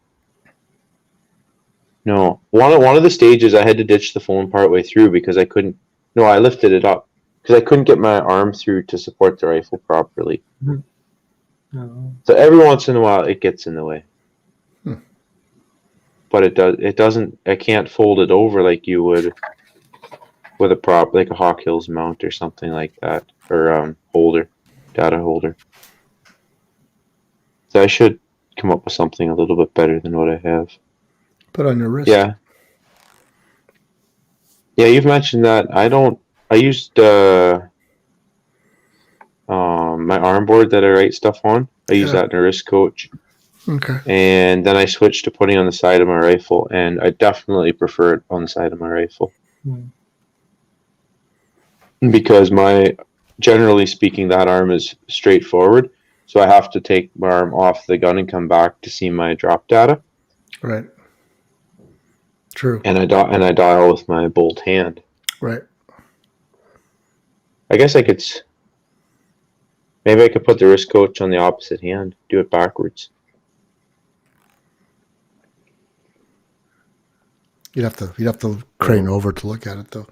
No. One of the stages I had to ditch the phone partway through because I couldn't. No, I lifted it up because I couldn't get my arm through to support the rifle properly. So every once in a while it gets in the way. But it doesn't. I can't fold it over like you would with a prop, like a Hawk Hills mount or something like that, or data holder. So I should come up with something a little bit better than what I have. Put on your wrist. Yeah. Yeah, you've mentioned that. I used my arm board that I write stuff on. I use that in a wrist coach. Okay. And then I switched to putting on the side of my rifle, and I definitely prefer it on the side of my rifle. Because generally speaking, that arm is straightforward. So I have to take my arm off the gun and come back to see my drop data. Right. True. And I dial with my bolt hand. Right. I guess maybe I could put the wrist coach on the opposite hand, do it backwards. You'd have to crane over to look at it though.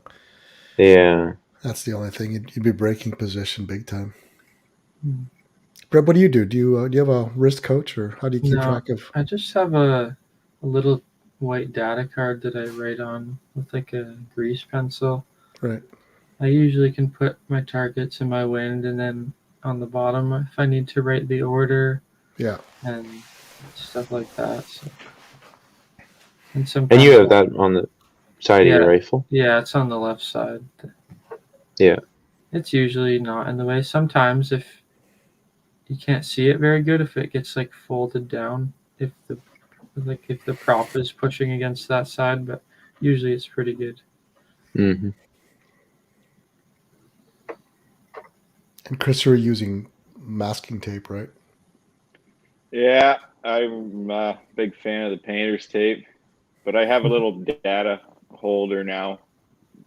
Yeah. That's the only thing. You'd be breaking position big time. Brett, what do you do? Do you have a wrist coach, or how do you keep track of? I just have a little white data card that I write on with like a grease pencil. Right. I usually can put my targets in my wind, and then on the bottom, if I need to write the order. Yeah. And stuff like that. So. And you have that on the side of your rifle? Yeah, it's on the left side. Yeah. It's usually not in the way. Sometimes if you can't see it very good, if it gets like folded down, if the prop is pushing against that side, but usually it's pretty good. Mm-hmm. And Chris, you're using masking tape, right? Yeah, I'm a big fan of the painter's tape, but I have a little data holder now,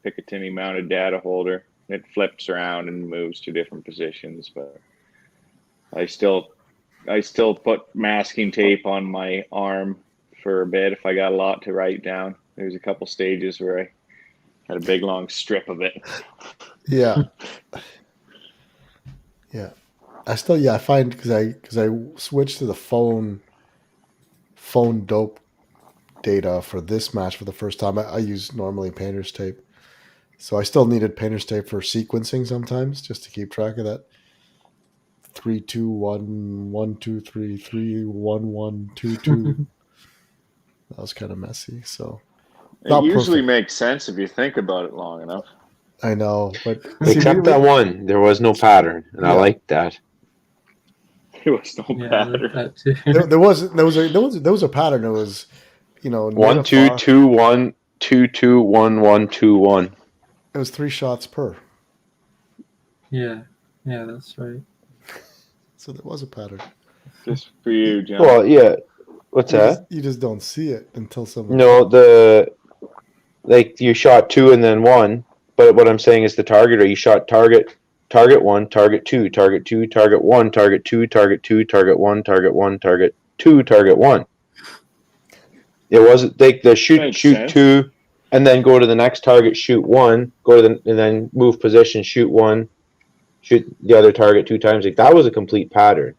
Picatinny mounted data holder. It flips around and moves to different positions, but I still put masking tape on my arm for a bit if I got a lot to write down. There's a couple stages where I had a big long strip of it. Yeah. Yeah. I find because I switched to the phone dope data for this match for the first time. I use normally painter's tape. So I still needed painter's tape for sequencing sometimes, just to keep track of that. 3, 2, 1, 1, 2, 3, 3, 1, 1, 2, 2. That was kind of messy. So it usually makes sense if you think about it long enough. I know, but except that one, there was no pattern, and I liked that. There was no pattern. There was a pattern. It was, 1 2 2 1 2 2 1 1 2 1. It was 3 shots per. Yeah, that's right. So there was a pattern. Just for you, John. Well, yeah. What's that? You just don't see it until someone. No, like you shot 2 and then 1. But what I'm saying is the target, or you shot target 1, target 2, target 2, target 1, target 2, target 2, target 1, target 1, target 2, target 1. It wasn't like the shoot sense. 2, and then go to the next target, shoot 1, and then move position, shoot 1, shoot the other target 2 times. Like that was a complete pattern.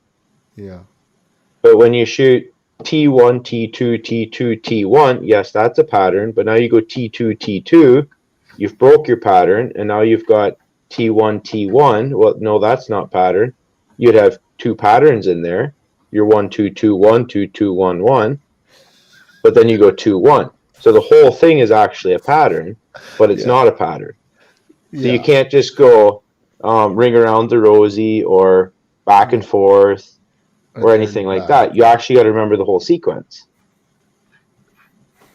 Yeah. But when you shoot T1, T2, T2, T1, yes, that's a pattern. But now you go T2, T2, you've broke your pattern, and now you've got T1, T1. Well, no, that's not pattern. You'd have 2 patterns in there. You're 1, 2, 2, 1, 2, 2, 1, 1. But then you go 2, 1. So the whole thing is actually a pattern, but it's not a pattern. So you can't just go ring around the rosy or back and forth or anything like that. You actually got to remember the whole sequence.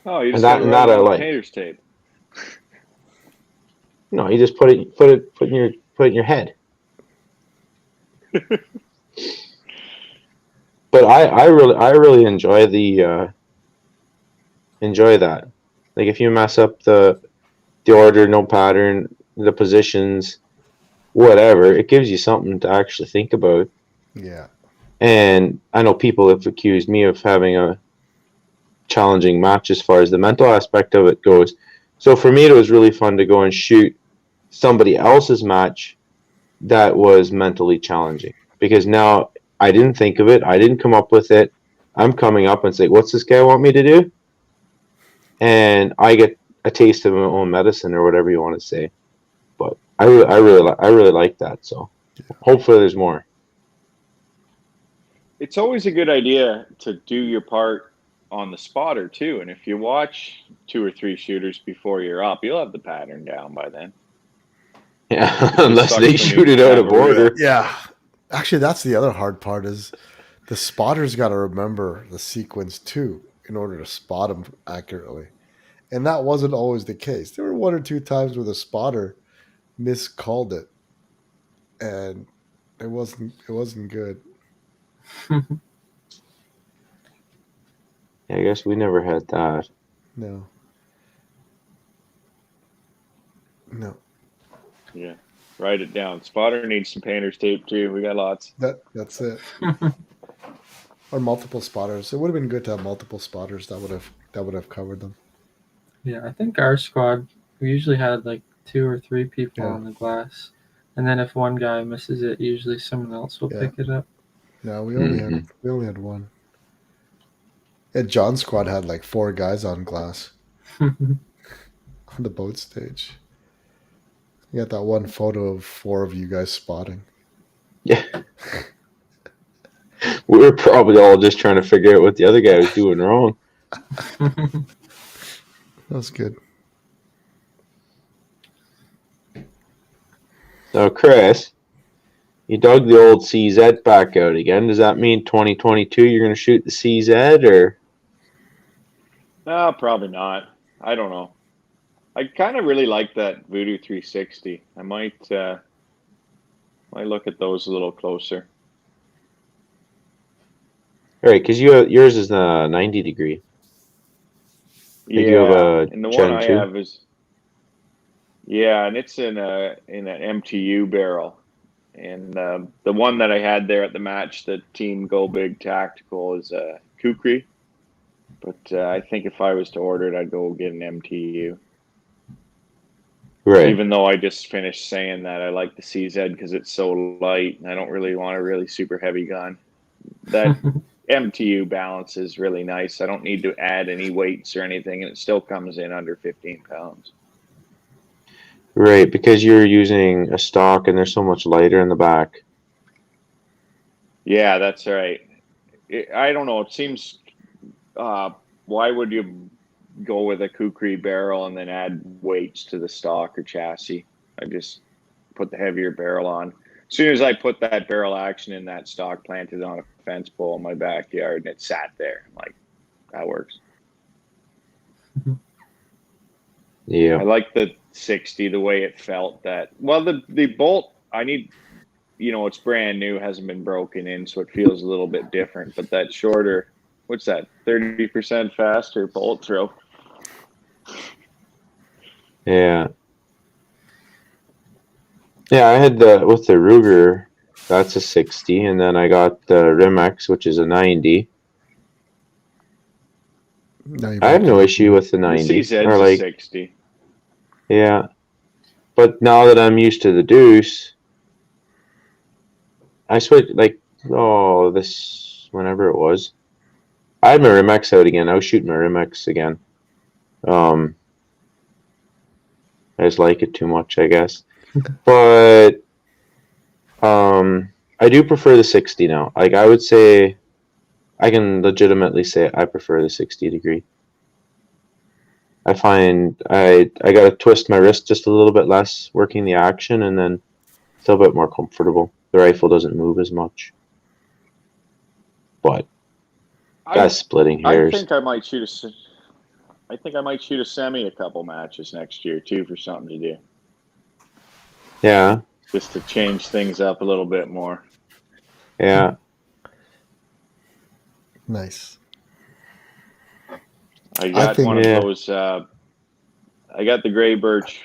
Oh, you just got to write it on Tater's tape. No, you just put it in your head. But I really enjoy enjoy that. Like if you mess up the order, no pattern, the positions, whatever, it gives you something to actually think about. Yeah. And I know people have accused me of having a challenging match as far as the mental aspect of it goes. So for me, it was really fun to go and shoot somebody else's match that was mentally challenging, because now I didn't think of it. I didn't come up with it. I'm coming up and say, what's this guy want me to do? And I get a taste of my own medicine, or whatever you want to say. But I really like that. So hopefully there's more. It's always a good idea to do your part on the spotter too. And if you watch 2 or 3 shooters before you're up, you'll have the pattern down by then. Yeah, unless they shoot it out of order. Yeah. Actually, that's the other hard part, is the spotter's got to remember the sequence too in order to spot them accurately. And that wasn't always the case. There were 1 or 2 times where the spotter miscalled it, and it wasn't good. Yeah, I guess we never had that. No. Yeah. Write it down. Spotter needs some painter's tape too. We got lots. That's it. Or multiple spotters. It would have been good to have multiple spotters. That would have covered them. Yeah, I think our squad, we usually had like 2 or 3 people on the glass, and then if one guy misses it, usually someone else will pick it up. No, we only had one. Yeah, John's squad had like 4 guys on glass on the boat stage. You got that one photo of 4 of you guys spotting. Yeah. We were probably all just trying to figure out what the other guy was doing wrong. That was good. So, Chris, you dug the old CZ back out again. Does that mean 2022 you're going to shoot the CZ, or? No, probably not. I don't know. I kind of really like that Voodoo 360. I might look at those a little closer. All right, because yours is the 90 degree. You have and the one I have is and it's in an MTU barrel. And the one that I had there at the match, the Team Go Big Tactical, is a Kukri. But I think if I was to order it, I'd go get an MTU. Right. Even though I just finished saying that I like the CZ because it's so light and I don't really want a really super heavy gun. That MTU balance is really nice. I don't need to add any weights or anything, and it still comes in under 15 pounds. Right, because you're using a stock and they're so much lighter in the back. Yeah, that's right. I don't know. It seems, why would you go with a Kukri barrel and then add weights to the stock or chassis? I just put the heavier barrel on. As soon as I put that barrel action in that stock, planted on a fence pole in my backyard, and it sat there. I'm like, that works. Yeah. I like the 60, the way it felt. The bolt, I need, it's brand new, hasn't been broken in, so it feels a little bit different. But that shorter what's that? 30% faster bolt throw. Yeah. Yeah, I had with the Ruger, that's a 60, and then I got the Rimex, which is a 90. I have no issue with the 90. The CZ's or a like, 60. yeah. But now that I'm used to the Deuce, I switched, like, whenever it was. I had my Rimex out again. I was shooting my Rimex again. I just like it too much, I guess. But I do prefer the 60 now. Like, I would say, I can legitimately say I prefer the 60 degree. I find I got to twist my wrist just a little bit less working the action, and then it's a little bit more comfortable. The rifle doesn't move as much. But that's splitting hairs. I think I might shoot a semi a couple matches next year too for something to do. Yeah. Just to change things up a little bit more. Yeah. Nice. I got one of those. I got the Gray Birch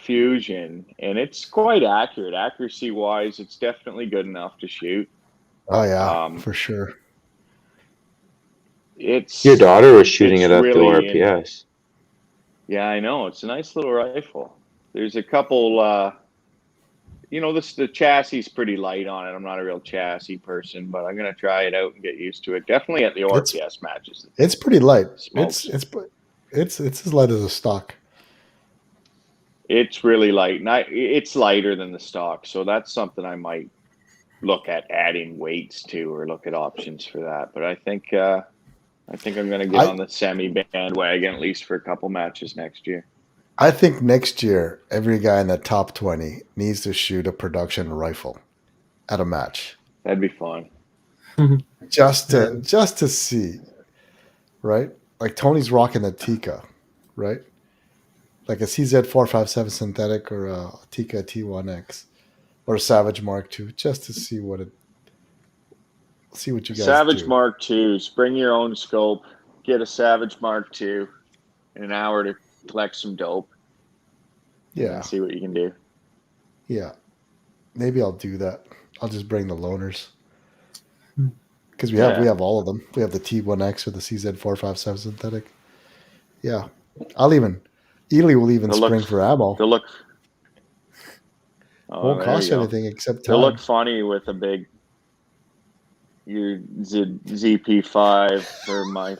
Fusion, and it's quite accurate. Accuracy-wise, it's definitely good enough to shoot. Oh yeah, for sure. Your daughter was shooting it at the CRPS. Yeah, I know. It's a nice little rifle. There's a couple. The chassis is pretty light on it. I'm not a real chassis person, but I'm gonna try it out and get used to it. Definitely at the RPS matches. It's pretty light. Smokes. It's as light as a stock. It's really light, and it's lighter than the stock, so that's something I might look at adding weights to, or look at options for that. But I think I'm gonna get on the semi bandwagon at least for a couple matches next year. I think next year, every guy in the top 20 needs to shoot a production rifle at a match. That'd be fun. just to see, right? Like Tony's rocking the Tika, right? Like a CZ457 synthetic or a Tika T1X or a Savage Mark II, just to see what you guys Savage do. Mark IIs. Bring your own scope. Get a Savage Mark II in an hour to collect some dope. Yeah. And see what you can do. Yeah. Maybe I'll do that. I'll just bring the loners. Because we have all of them. We have the T1X or the CZ457 synthetic. Yeah. Ely will even spring for ammo. They'll look. Won't cost you anything except time. They'll look funny with a big ZP5 or my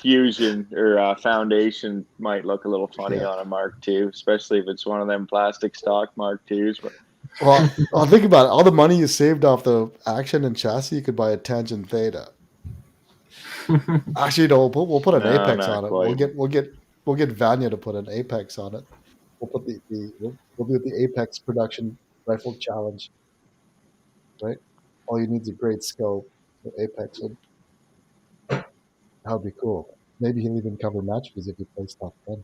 Fusion or Foundation might look a little funny on a Mark II, especially if it's one of them plastic stock Mark IIs. But Well, think about it. All the money you saved off the action and chassis, you could buy a Tangent Theta. Actually, no, we'll put an Apex on it. Quite. We'll get Vanya to put an Apex on it. We'll put we'll do the Apex production rifle challenge. Right? All you need is a great scope for Apex. That would be cool. Maybe he'll even cover match fees if he plays top 10.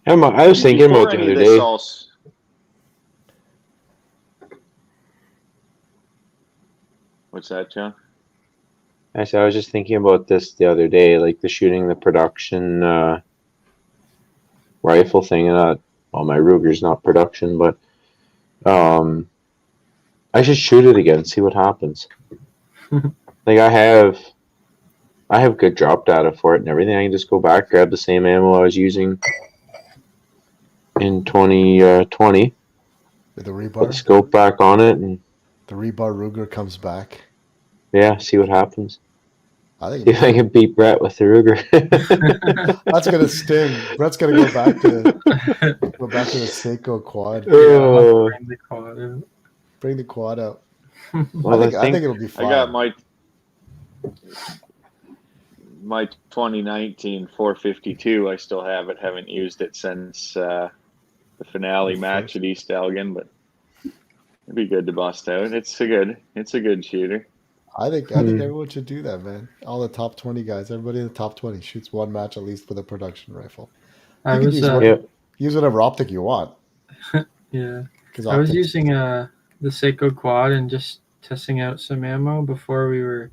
I was thinking about the other day. What's that, John? I was just thinking about this the other day, like the shooting the production rifle thing. And my Ruger's not production, but I should shoot it again, see what happens. Like I have good drop data for it and everything. I can just go back, grab the same ammo I was using in 2020. With the rebar? Put the scope back on it, and the rebar Ruger comes back. Yeah, see what happens. I think if I can beat Brett with the Ruger. That's gonna sting. Brett's gonna go back to the Seiko quad. Bring the quad out. Bring the quad out. Well, I think it'll be fun. I got my 2019 452. I still have it. Haven't used it since the finale match at East Elgin, but it'd be good to bust out. It's a good shooter. I think everyone should do that, man. All the top 20 guys, everybody in the top 20 shoots one match at least with a production rifle. You can use whatever optic you want. Yeah. I was using the Seiko quad and just testing out some ammo before we were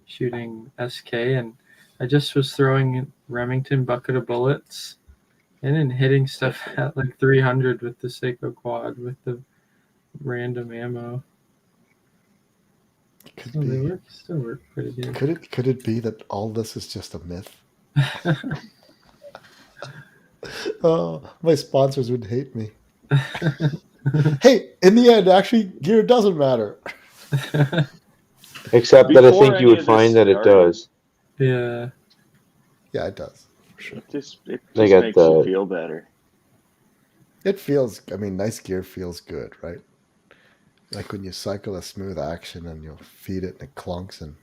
shooting SK, and I just was throwing Remington bucket of bullets and hitting stuff at like 300 with the Seiko quad with the random ammo. So they still work pretty good. Could it be that all this is just a myth? Oh, my sponsors would hate me. Hey, in the end, actually, gear doesn't matter. Except that I think you would find that it does. Yeah. Yeah, it does. For sure. It just makes you feel better. It feels, I mean, nice gear feels good, right? Like when you cycle a smooth action and you'll feed it and it clunks and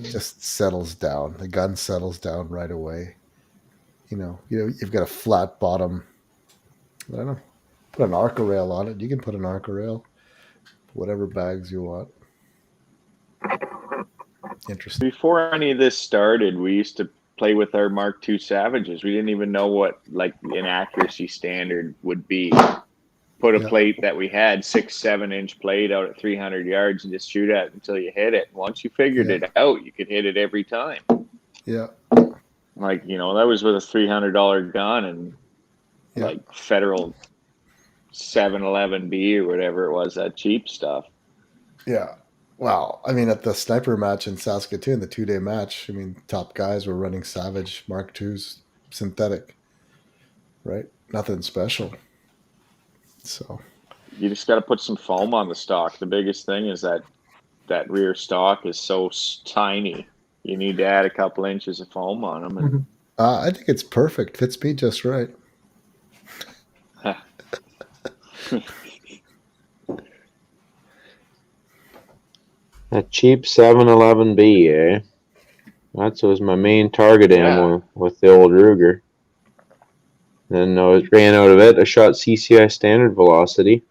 just settles down. The gun settles down right away. You've got a flat bottom. I don't know. Put an Arca rail on it. You can put an Arca rail. Whatever bags you want. Interesting. Before any of this started, we used to play with our Mark II Savages. We didn't even know what like an accuracy standard would be. Put a plate that we had, 6-7 inch plate out at 300 yards and just shoot at it until you hit it. Once you figured it out, you could hit it every time. Yeah. Like, that was with a $300 gun and like Federal 711B or whatever it was, that cheap stuff. Yeah. Wow. I mean, at the sniper match in Saskatoon, the 2-day match, I mean, top guys were running Savage Mark IIs synthetic, right? Nothing special. So you just got to put some foam on the stock. The biggest thing is that rear stock is so tiny. You need to add a couple inches of foam on them. And I think it's perfect. Fits me just right. A cheap 711B, eh? That was my main target ammo with the old Ruger. Then I ran out of it. I shot CCI standard velocity.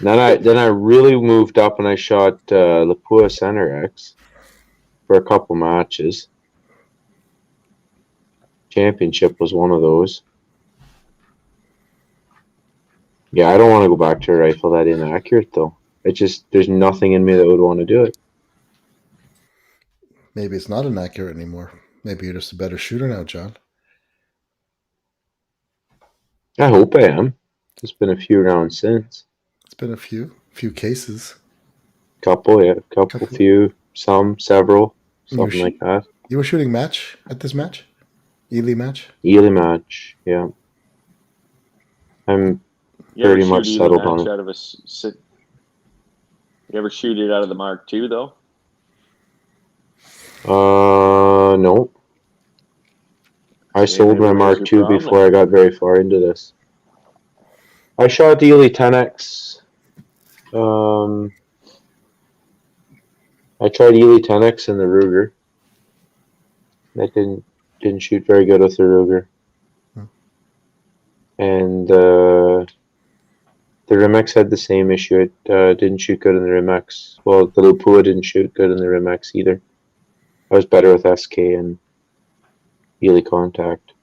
Then I really moved up and I shot Lapua Center X for a couple matches. Championship was one of those. Yeah, I don't want to go back to a rifle that inaccurate though. There's nothing in me that would want to do it. Maybe it's not inaccurate anymore. Maybe you're just a better shooter now, John. I hope I am. There's been a few rounds since. It's been a few cases. Few, some, several, something like that. You were shooting match at this match? Ely match? Ely match, yeah. I'm pretty much settled on it. You ever shoot it out of the Mark II, though? No. I sold my Mark II before I got very far into this. I shot the Ely 10X. I tried Ely 10X in the Ruger. I didn't shoot very good with the Ruger. And the Rimx had the same issue. It didn't shoot good in the Rimx. Well, the Lapua didn't shoot good in the Rimx either. I was better with SK and Ely Contact.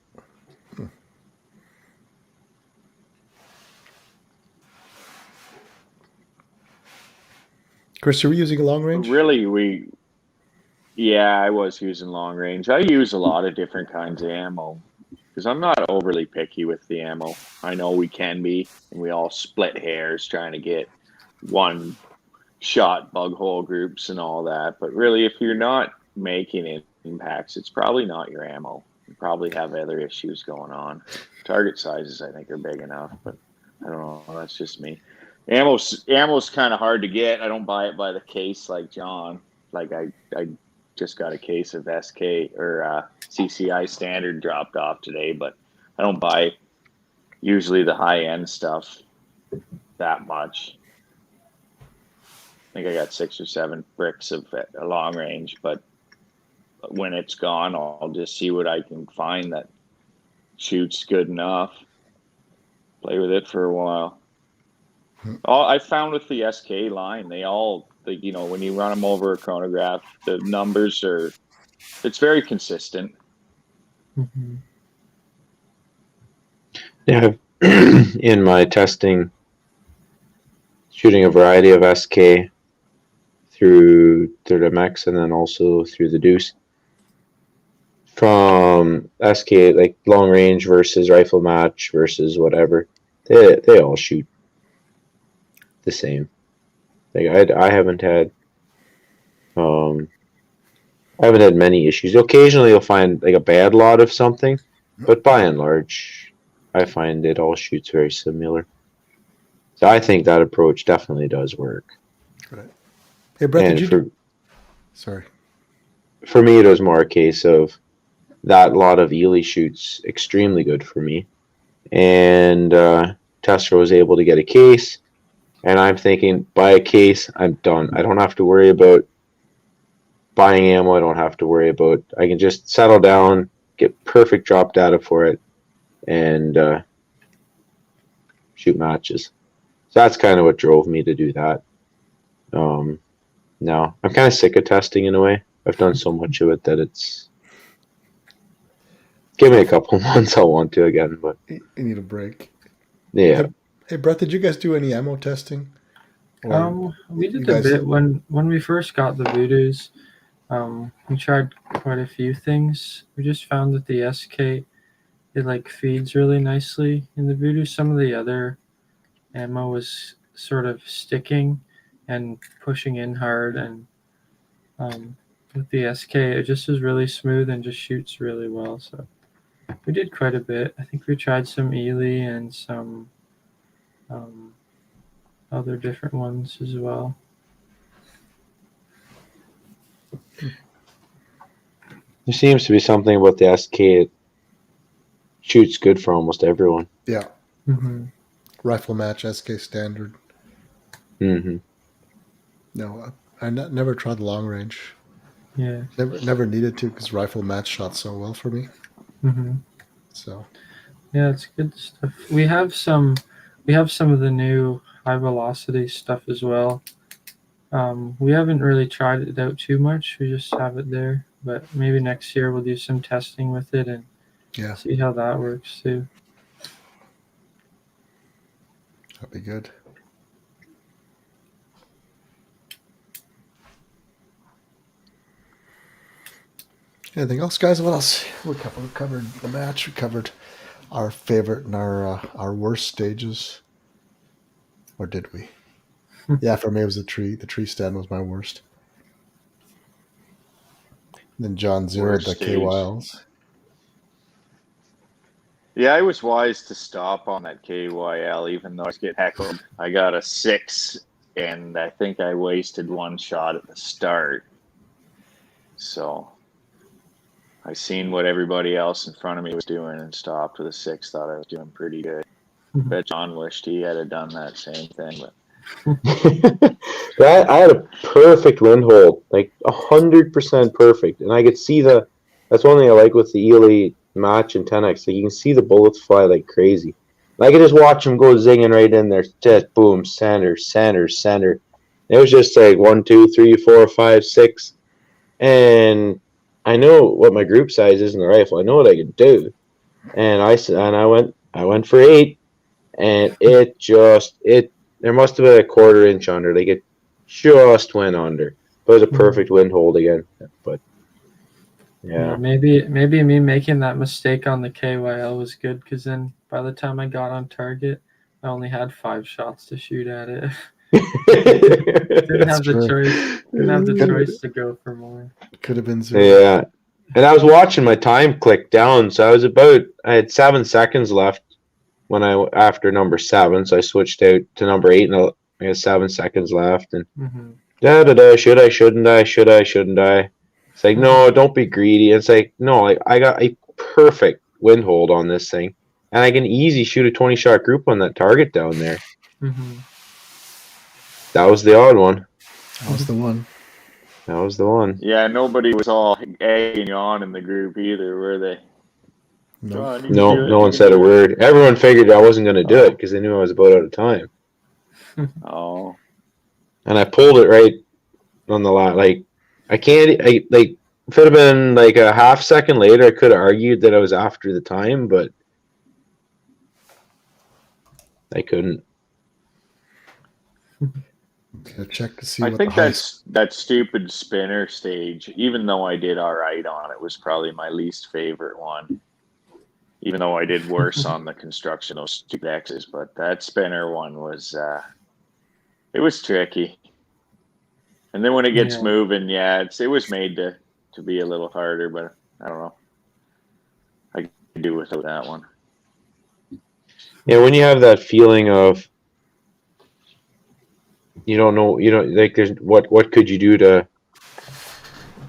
Chris, are we using long range? Really, I was using long range. I use a lot of different kinds of ammo because I'm not overly picky with the ammo. I know we can be, and we all split hairs trying to get one shot bug hole groups and all that. But really, if you're not making impacts, it's probably not your ammo. You probably have other issues going on. Target sizes, I think, are big enough, but I don't know. That's just me. Ammo's kind of hard to get. I don't buy it by the case like John. Like I just got a case of SK or CCI standard dropped off today, but I don't buy usually the high end stuff that much. I think I got 6 or 7 bricks of a long range, but when it's gone, I'll just see what I can find that shoots good enough. Play with it for a while. I found with the SK line, they all, when you run them over a chronograph, the numbers it's very consistent. Mm-hmm. Yeah, in my testing, shooting a variety of SK through the MX and then also through the Deuce. From SK, like long range versus rifle match versus whatever, they all shoot the same. Like I haven't had many issues. Occasionally you'll find like a bad lot of something, but by and large, I find it all shoots very similar. So I think that approach definitely does work. Right. Hey, Brett, And did you Sorry. For me, it was more a case of that lot of Ely shoots extremely good for me. And Tesro was able to get a case. And I'm thinking, buy a case, I'm done. I don't have to worry about buying ammo. I don't have to worry about. I can just settle down, get perfect drop data for it, and shoot matches. So that's kind of what drove me to do that. No, I'm kind of sick of testing in a way. I've done so much of it that it's. Give me a couple months, I'll want to again, but You need a break. yeah. Hey, Brett, did you guys do any ammo testing? We did a bit when we first got the Voodoos. We tried quite a few things. We just found that the SK, it like feeds really nicely in the Voodoo. Some of the other ammo was sort of sticking and pushing in hard, and with the SK, it just is really smooth and just shoots really well. So we did quite a bit. I think we tried some Ely and some other different ones as well. There seems to be something about the SK. It shoots good for almost everyone. Yeah. Mm-hmm. Rifle match, SK standard. Mm-hmm. No, I never tried long range. Yeah. Never needed to because rifle match shot so well for me. Mm-hmm. So. Yeah, it's good stuff. We have some of the new high velocity stuff as well. We haven't really tried it out too much. We just have it there, but maybe next year we'll do some testing with it and see how that works too. That'd be good. Anything else, guys? What else? We covered the match. We covered our favorite and our worst stages. Or did we? Yeah, for me it was the tree. The tree stand was my worst. And then John zeroed the KYLs. Yeah, I was wise to stop on that KYL, even though I was getting heckled. I got a 6, and I think I wasted one shot at the start. So I seen what everybody else in front of me was doing and stopped with a 6. Thought I was doing pretty good. Bet John wished he had done that same thing. But I had a perfect wind hold, like 100% perfect, and I could see that's one thing I like with the Ely match and 10x. So you can see the bullets fly like crazy. And I could just watch them go zinging right in there, just boom, center. It was just like 1, 2, 3, 4, 5, 6, and I know what my group size is in the rifle. I know what I could do, and I went for 8, and there must have been a quarter inch under. Like it just went under. But it was a perfect wind hold again. But yeah. Maybe me making that mistake on the KYL was good, because then by the time I got on target, I only had 5 shots to shoot at it. Didn't have the choice to go for more. Could have been 0. Yeah. And I was watching my time click down, so I had 7 seconds left after number 7, so I switched out to number 8, and I had 7 seconds left, and should I, shouldn't I? It's like, no, don't be greedy. It's like, no, like I got a perfect wind hold on this thing, and I can easy shoot a 20-shot group on that target down there. Mm-hmm. That was the odd one. That was the one. Yeah, nobody was all egging you on in the group either, were they? No one said a word. Everyone figured I wasn't going to do it because they knew I was about out of time. Oh. And I pulled it right on the line. Like, if it had been like a half second later, I could have argued that I was after the time, but I couldn't. Gonna check to see I what think the high. that's that stupid spinner stage. Even though I did all right on it, was probably my least favorite one. Even though I did worse on the construction, those stupid X's, but that spinner one was it was tricky. And then when it gets Yeah. moving, it was made to be a little harder, but I don't know. I could do without that one. Yeah, when you have that feeling of you don't know, there's what could you do to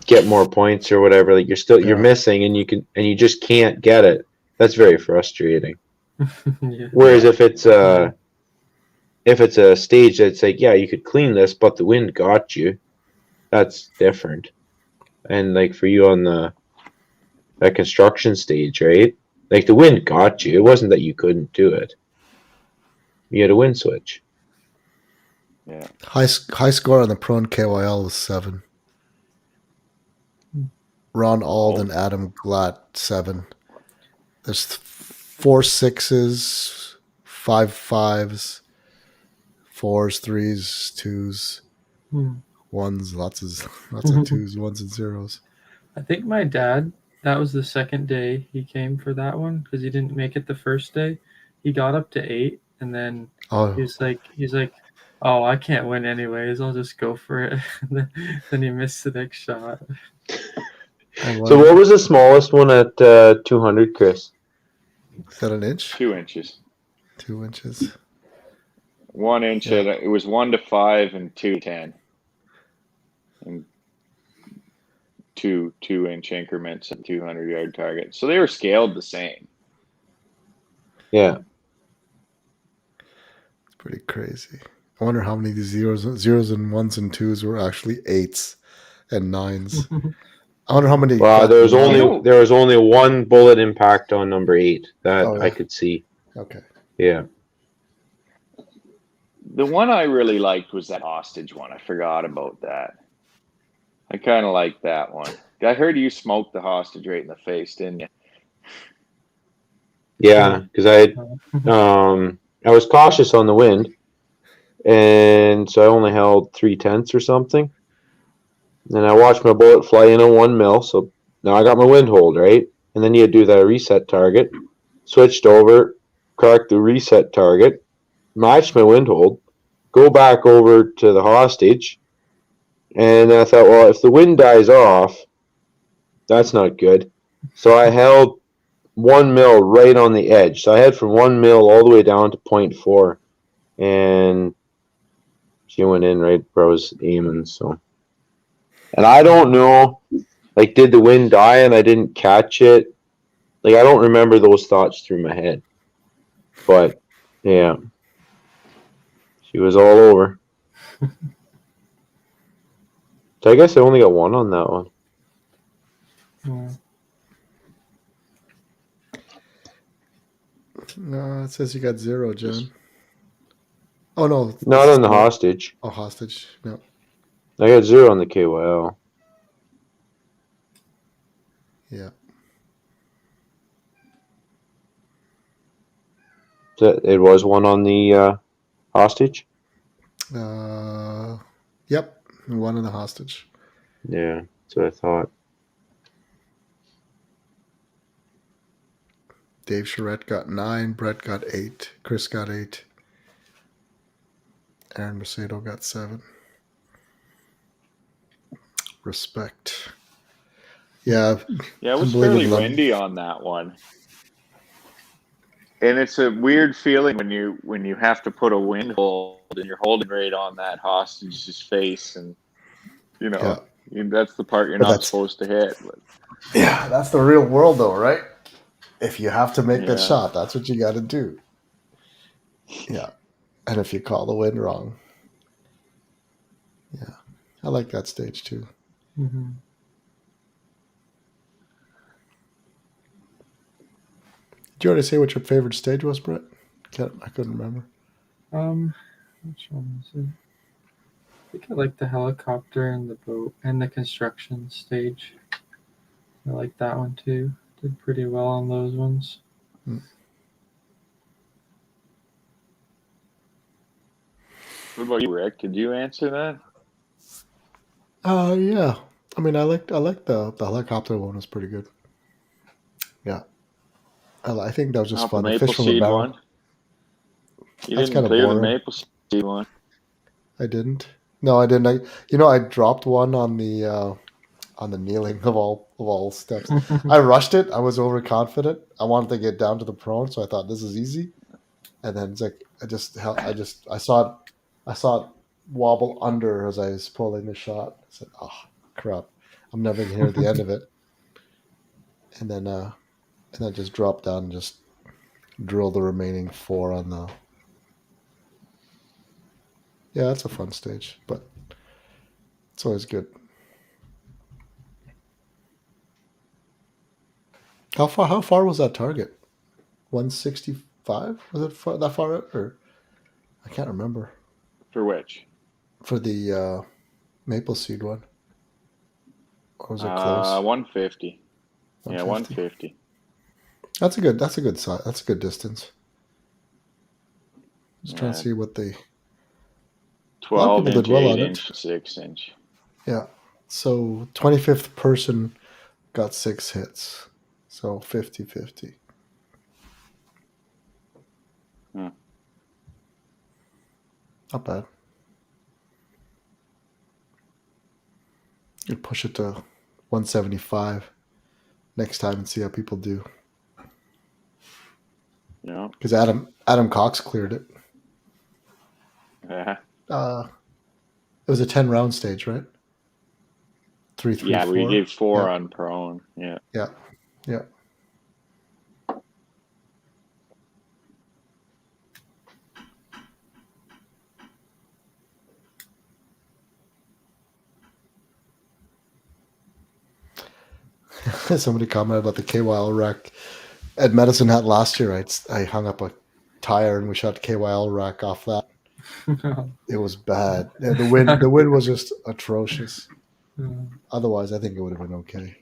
get more points or whatever, like you're missing and you just can't get it. That's very frustrating. Yeah. Whereas if it's a stage that's like, yeah, you could clean this, but the wind got you, that's different. And like for you on that construction stage, right? Like the wind got you. It wasn't that you couldn't do it. You had a wind switch. Yeah. High score on the Pro and KYL was 7. Ron Ald and Adam Glatt 7. There's 4 6s, 5 5s, 4s, 3s, 2s, 1s, lots of 2s, 1s and 0s. I think my dad, that was the second day he came for that one because he didn't make it the first day. He got up to 8 and then he's like, oh, I can't win anyways. I'll just go for it. Then he missed the next shot. So what was the smallest one at 200, Chris? Is that an inch? 2 inches. 2 inches. 1 inch. Yeah. It was 1 to 5 and 2 to 10. And 2-inch increments and 200-yard target. So they were scaled the same. Yeah. It's pretty crazy. I wonder how many of these zeros and 1s and 2s were actually 8s and 9s. I wonder how many. Wow, there was only one bullet impact on number 8 that I could see. Okay. Yeah. The one I really liked was that hostage one. I forgot about that. I kind of liked that one. I heard you smoked the hostage right in the face, didn't you? Yeah, because I was cautious on the wind, and so I only held 3/10 or something. And I watched my bullet fly in on 1 mil, so now I got my wind hold, right? And then you do that reset target, switched over, cracked the reset target, matched my wind hold, go back over to the hostage, and I thought, well, if the wind dies off, that's not good. So I held 1 mil right on the edge. So I had from 1 mil all the way down to 0.4, and she went in right where I was aiming. So, and I don't know, like, did the wind die and I didn't catch it? Like, I don't remember those thoughts through my head. But yeah, she was all over. So I guess I only got 1 on that one. Yeah. No, it says you got 0, John. Oh, no. Not on the hostage. Oh, hostage. No. I got 0 on the KYL. Yeah. So it was 1 on the hostage? Yep. 1 on the hostage. Yeah, that's what I thought. Dave Charette got 9. Brett got 8. Chris got 8. Aaron Macedo got 7. Respect. Yeah. Yeah, it was fairly windy on that one. And it's a weird feeling when you have to put a wind hold and you're holding right on that hostage's face, and that's the part you're not supposed to hit. But. Yeah, that's the real world, though, right? If you have to make that shot, that's what you got to do. Yeah, and if you call the wind wrong, yeah, I like that stage too. Mm-hmm. Did you already say what your favorite stage was, Brett? I couldn't remember. Which one was it? I think I like the helicopter and the boat and the construction stage. I like that one too. Did pretty well on those ones. What about you, Rick? Did you answer that? Yeah. I mean, I like the helicopter one was pretty good. Yeah. I think that was just Not the fun. The fish maple from a seed barrel. one. You That's didn't kind of clear the boring. maple seed one. I didn't. No, I didn't. I dropped one on the kneeling of all steps. I rushed it. I was overconfident. I wanted to get down to the prone, so I thought this is easy. And then it's like I saw it wobble under as I was pulling the shot. I said, "Oh crap, I'm never gonna hear the end of it." And then I just dropped down and just drilled the remaining 4 on the. Yeah, that's a fun stage, but it's always good. How far was that target? 165? Was it that far out, or I can't remember For which? for the maple seed one, or was it close? 150. Yeah, 150. 150. That's a good size. That's a good distance. Just trying to Yeah. see what they. 12 people did inch, well 8 on it. inch, 6 inch. Yeah. So 25th person got 6 hits. So 50-50. Hmm. Not bad. You push it to 175 next time and see how people do. Yeah. Because Adam Cox cleared it. Yeah. It was a 10-round stage, right? 3, 3, Yeah, 4. we gave 4 Yeah. on prone. Yeah. Yeah. Yeah. Somebody commented about the KYL rack at Medicine Hat last year. I hung up a tire and we shot KYL rack off that. It was bad. Yeah, the wind was just atrocious. Otherwise, I think it would have been okay.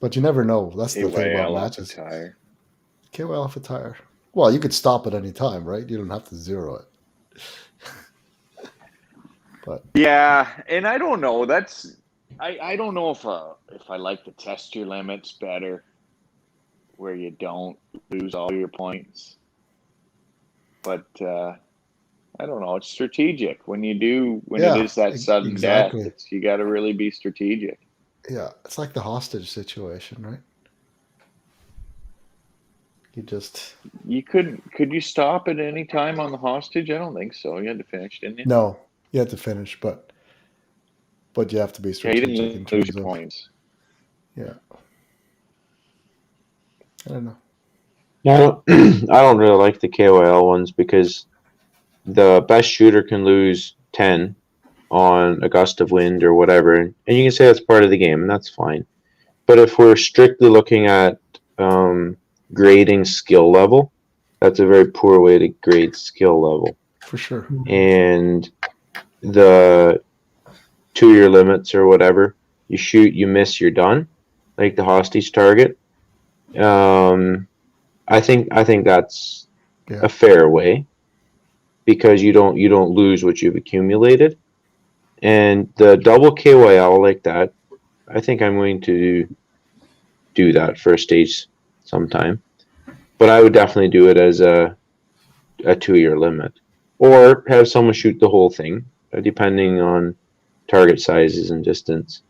But you never know. That's the thing about KYL off the matches. tire. KYL off a tire. Well, you could stop at any time, right? You don't have to zero it. But Yeah, and I don't know. I don't know if I like the test your limits better, where you don't lose all your points. But I don't know. It's strategic when it is that sudden exactly. death. You got to really be strategic. Yeah, it's like the hostage situation, right? Could you stop at any time on the hostage? I don't think so. You had to finish, didn't you? No, you had to finish, but you have to be strategic you in didn't terms lose of points. Yeah. I don't know. Yeah, I don't really like the KYL ones because the best shooter can lose 10 on a gust of wind or whatever, and you can say that's part of the game, and that's fine. But if we're strictly looking at grading skill level, that's a very poor way to grade skill level. For sure. And the 2-year limits or whatever, you shoot, you miss, you're done, like the hostage target. I think that's a fair way because you don't lose what you've accumulated. And the double KYL like that, I think I'm going to do that for a stage sometime. But I would definitely do it as a 2-year limit, or have someone shoot the whole thing, depending on target sizes and distance.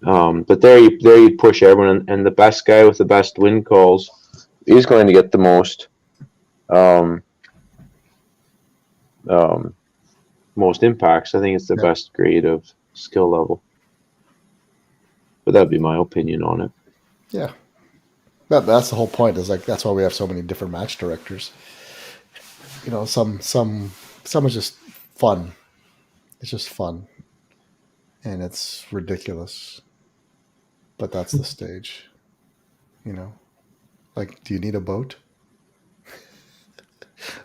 But there you push everyone, and the best guy with the best win calls is going to get the most most impacts. I think it's the best grade of skill level. But that'd be my opinion on it. Yeah. That's the whole point. Is like that's why we have so many different match directors. Some is just fun. It's just fun, and it's ridiculous. But that's the stage. Like, do you need a boat?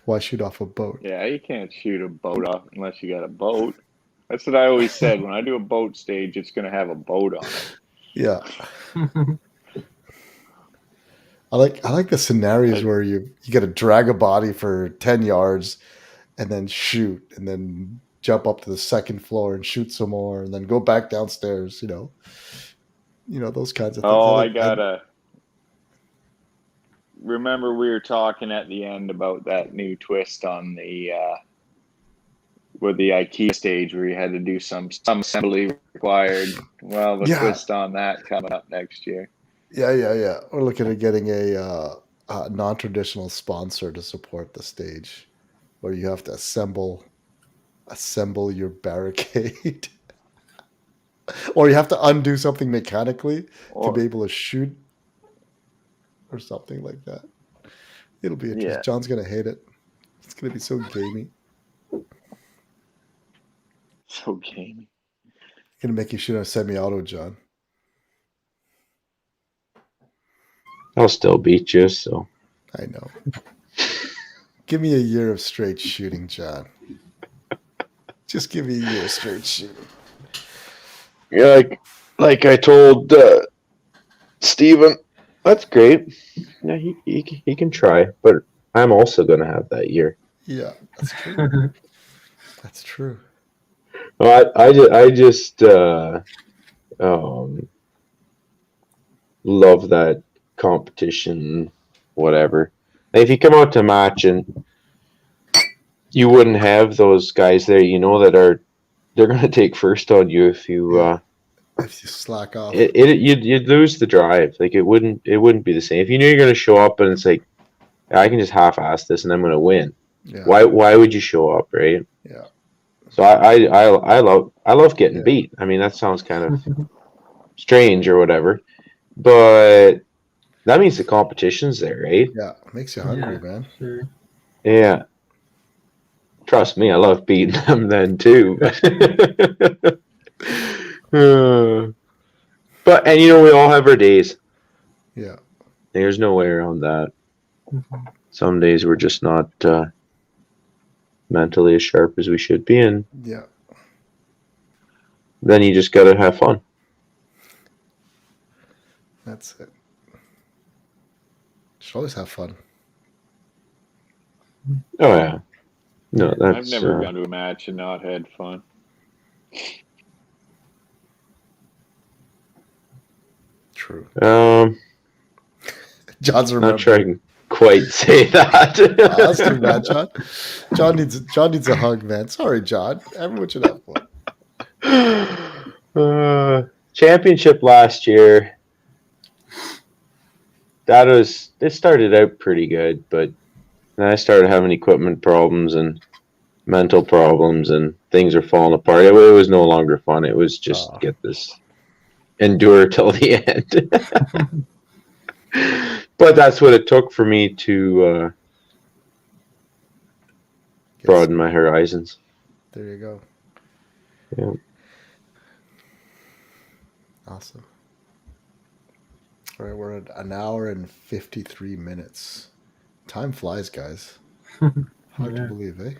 Why shoot off a boat? Yeah, you can't shoot a boat off unless you got a boat. That's what I always said. When I do a boat stage, it's going to have a boat on it. Yeah. I like the scenarios where you got to drag a body for 10 yards and then shoot, and then jump up to the second floor and shoot some more, and then go back downstairs. Those kinds of things. Oh, I gotta remember we were talking at the end about that new twist on the with the IKEA stage where you had to do some assembly required. Well, the twist on that coming up next year. Yeah. We're looking at getting a non-traditional sponsor to support the stage, where you have to assemble your barricade, or you have to undo something mechanically to be able to shoot, or something like that. It'll be interesting. Yeah. John's gonna hate it. It's gonna be so gamey. So gamey. Gonna make you shoot a semi-auto, John. I'll still beat you, so. I know. Give me a year of straight shooting, John. Just give me a year of straight shooting. Yeah, like I told Steven, that's great. Yeah, he can try, but I'm also going to have that year. Yeah, that's true. That's true. Well, I just love that competition, whatever. And if you come out to match and you wouldn't have those guys there, they're going to take first on you if you slack off. You'd lose the drive. Like it wouldn't be the same. If you knew you're going to show up and it's like, I can just half-ass this and I'm going to win. Yeah. Why would you show up, right? Yeah. So I love getting beat. I mean, that sounds kind of strange or whatever, but that means the competition's there, right? Yeah, it makes you hungry, man. Sure. Yeah. Trust me, I love beating them then too. But we all have our days. Yeah. There's no way around that. Mm-hmm. Some days we're just not mentally as sharp as we should be, and then you just gotta have fun. That's it. Should always have fun. Oh yeah. No, that's. I've never gone to a match and not had fun. True. Not John's remembering. sure I can quite say that. That's too bad, John. John needs a hug, man. Sorry, John. Everyone should have fun. Championship last year. It started out pretty good, but then I started having equipment problems and mental problems, and things were falling apart. It was no longer fun. It was just get this, endure till the end. But that's what it took for me to broaden my horizons. There you go. Yeah. Awesome. All right, we're at an hour and 53 minutes. Time flies, guys. Hard to believe, eh?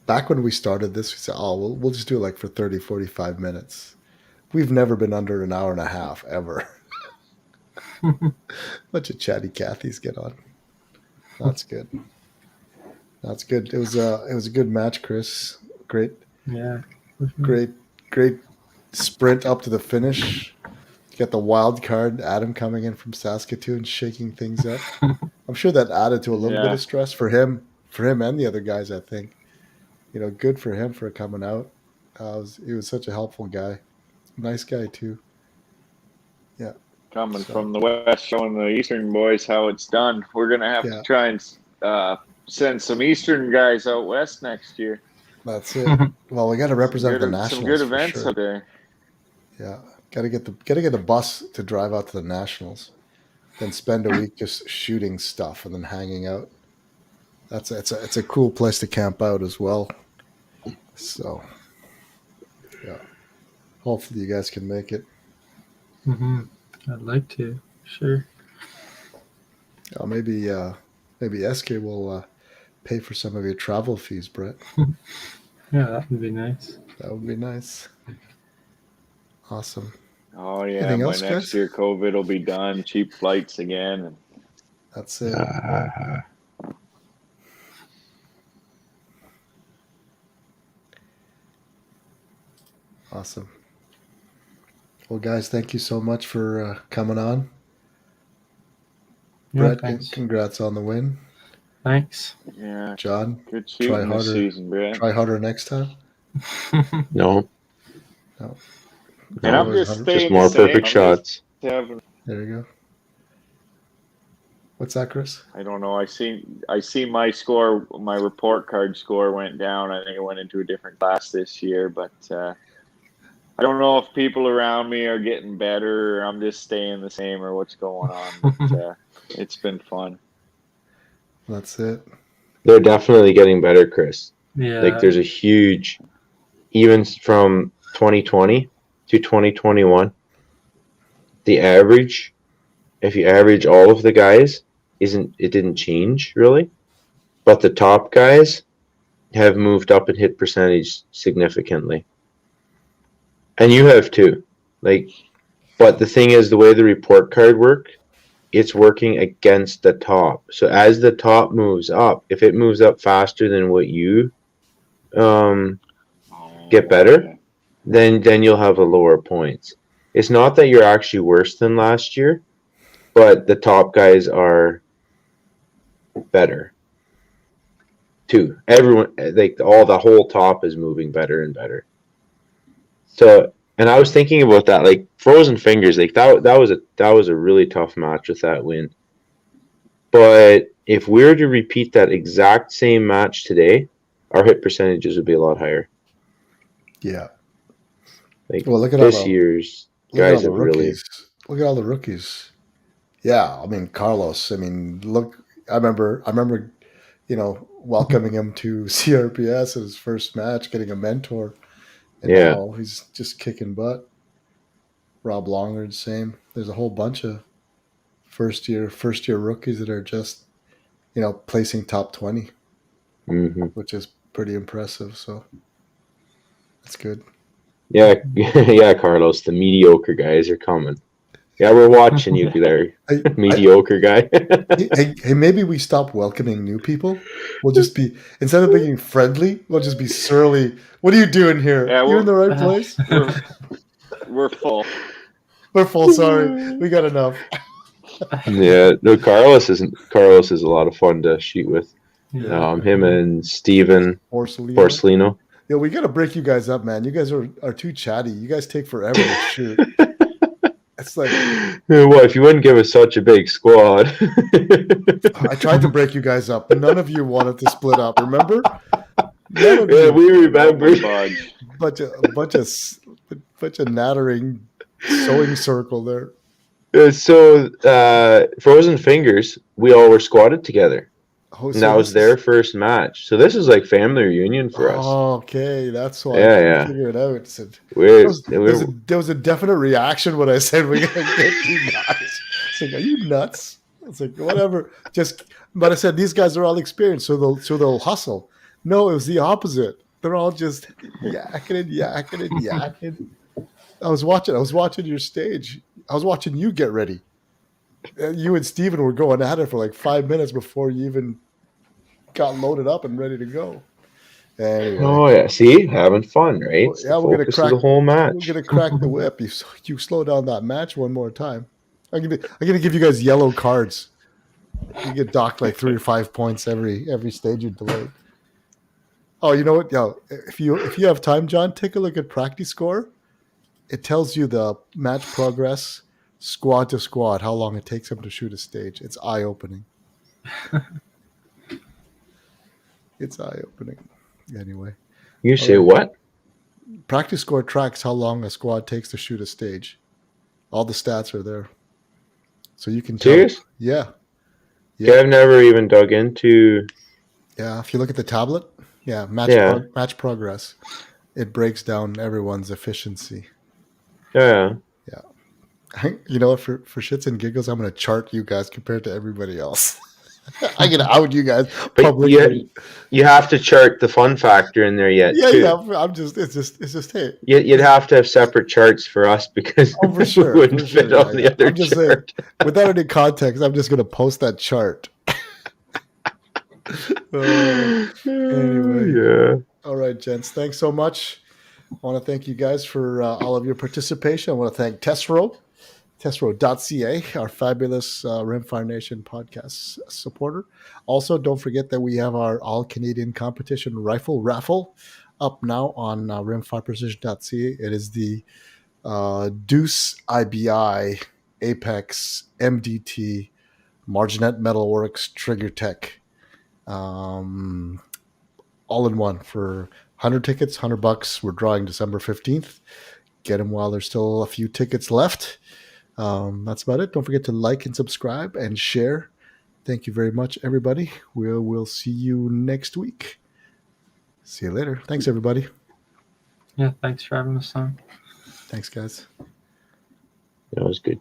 Back when we started this, we said, we'll just do it like for 30, 45 minutes. We've never been under an hour and a half, ever. Bunch of chatty Cathys get on. That's good. That's good. It was a good match, Chris. Great. Yeah. Great sprint up to the finish. You got the wild card, Adam coming in from Saskatoon, shaking things up. I'm sure that added to a little bit of stress for him and the other guys, I think. Good for him for coming out. He was such a helpful guy. Nice guy, too. Yeah. Coming from the West, showing the Eastern boys how it's done. We're going to have to try and send some Eastern guys out West next year. That's it. Well, we got to represent the Nationals. Some good events out there. Yeah. Got to get the bus to drive out to the Nationals. Then spend a week just shooting stuff and then hanging out. It's a cool place to camp out as well. So, yeah. Hopefully you guys can make it. Mm-hmm. I'd like to. Sure. Maybe SK will pay for some of your travel fees, Brett. Yeah, that would be nice. That would be nice. Awesome. Oh yeah, Anything by else, next guys? year COVID will be done. Cheap flights again. That's it. Awesome. Well, guys, thank you so much for coming on. Yeah, Brett, thanks. congrats on the win. Thanks. Yeah, John, good try shooting this harder. season, Brett. Try harder next time. No, And I'm Always just 100. staying just more the same. perfect I'm shots. just having, There you go. What's that, Chris? I don't know. I see my score, my report card score went down. I think I went into a different class this year, but I don't know if people around me are getting better or I'm just staying the same or what's going on. But it's been fun. That's it. They're definitely getting better, Chris. Yeah. Like there's a huge, even from 2020 to 2021, the average, if you average all of the guys, it didn't change really, but the top guys have moved up in hit percentage significantly, and you have too. Like, but the thing is, the way the report card work, it's working against the top. So as the top moves up, if it moves up faster than what you get better, then you'll have a lower points. It's not that you're actually worse than last year, but the top guys are better too. Everyone, like the whole top is moving better and better. So, and I was thinking about that, like Frozen Fingers, like that was a really tough match with that win. But if we were to repeat that exact same match today, our hit percentages would be a lot higher. Yeah. Like, well, look at this all the, years, look at all guys the have rookies. really. Look at all the rookies. Yeah, I mean Carlos. I mean, look. I remember. Welcoming him to CRPS at his first match, getting a mentor, and Yeah. now he's just kicking butt. Rob Longard, same. There's a whole bunch of first year rookies that are just, placing top 20, which is pretty impressive. So that's good. Yeah, yeah, Carlos. The mediocre guys are coming. Yeah, we're watching you there, mediocre guy. hey, maybe we stop welcoming new people. We'll just be, instead of being friendly, we'll just be surly. What are you doing here? Yeah, You're in the right place. We're full. We're full. Sorry, we got enough. Yeah, no, Carlos is a lot of fun to shoot with. Yeah. Him and Steven Porcelino. Yeah, we got to break you guys up, man. You guys are too chatty. You guys take forever to shoot. It's like, well, if you wouldn't give us such a big squad. I tried to break you guys up, but none of you wanted to split up. Remember? Yeah, we remember. Bunch of nattering sewing circle there. So, Frozen Fingers, we all were squatted together. Oh, and that was their first match. So this is like family reunion for us. Oh, okay, that's why. Yeah. Figure it out. So there was a definite reaction when I said we're gonna get you guys. It's like, are you nuts? It's like, whatever. But I said these guys are all experienced, so they'll hustle. No, it was the opposite. They're all just yakking. I was watching your stage. I was watching you get ready. You and Steven were going at it for like 5 minutes before you even got loaded up and ready to go. Anyway. Oh yeah, see, having fun, right? Well, yeah, we're gonna crack the whole match. We're gonna crack the whip. You slow down that match one more time. I'm gonna give you guys yellow cards. You get docked like 3 or 5 points every stage you delay. Oh, you know what? Yo, if you have time, John, take a look at practice score. It tells you the match progress, squad to squad, how long it takes them to shoot a stage. It's eye-opening. It's eye-opening. Anyway. You say what? Practice score tracks how long a squad takes to shoot a stage. All the stats are there. So you can tell. Serious? Yeah. I've never even dug into. Yeah, if you look at the tablet, match progress, it breaks down everyone's efficiency. Yeah. You know what? For shits and giggles, I'm going to chart you guys compared to everybody else. I'm going to out you guys publicly. You have to chart the fun factor in there yet. Yeah, too. yeah. It's just hey. You'd have to have separate charts for us because for sure, we wouldn't fit on the other chart. Without any context, I'm just going to post that chart. Anyway. Yeah. All right, gents. Thanks so much. I want to thank you guys for all of your participation. I want to thank Tesro.ca, our fabulous Rimfire Nation podcast supporter. Also, don't forget that we have our all Canadian competition rifle raffle up now on rimfireprecision.ca. It is the Deuce IBI Apex MDT Marginet Metalworks Trigger Tech. All in one for 100 tickets, $100. We're drawing December 15th. Get them while there's still a few tickets left. That's about it. Don't forget to like and subscribe and share. Thank you very much, everybody. We'll see you next week. See you later. Thanks, everybody. Yeah, thanks for having us on. Thanks, guys. That was good.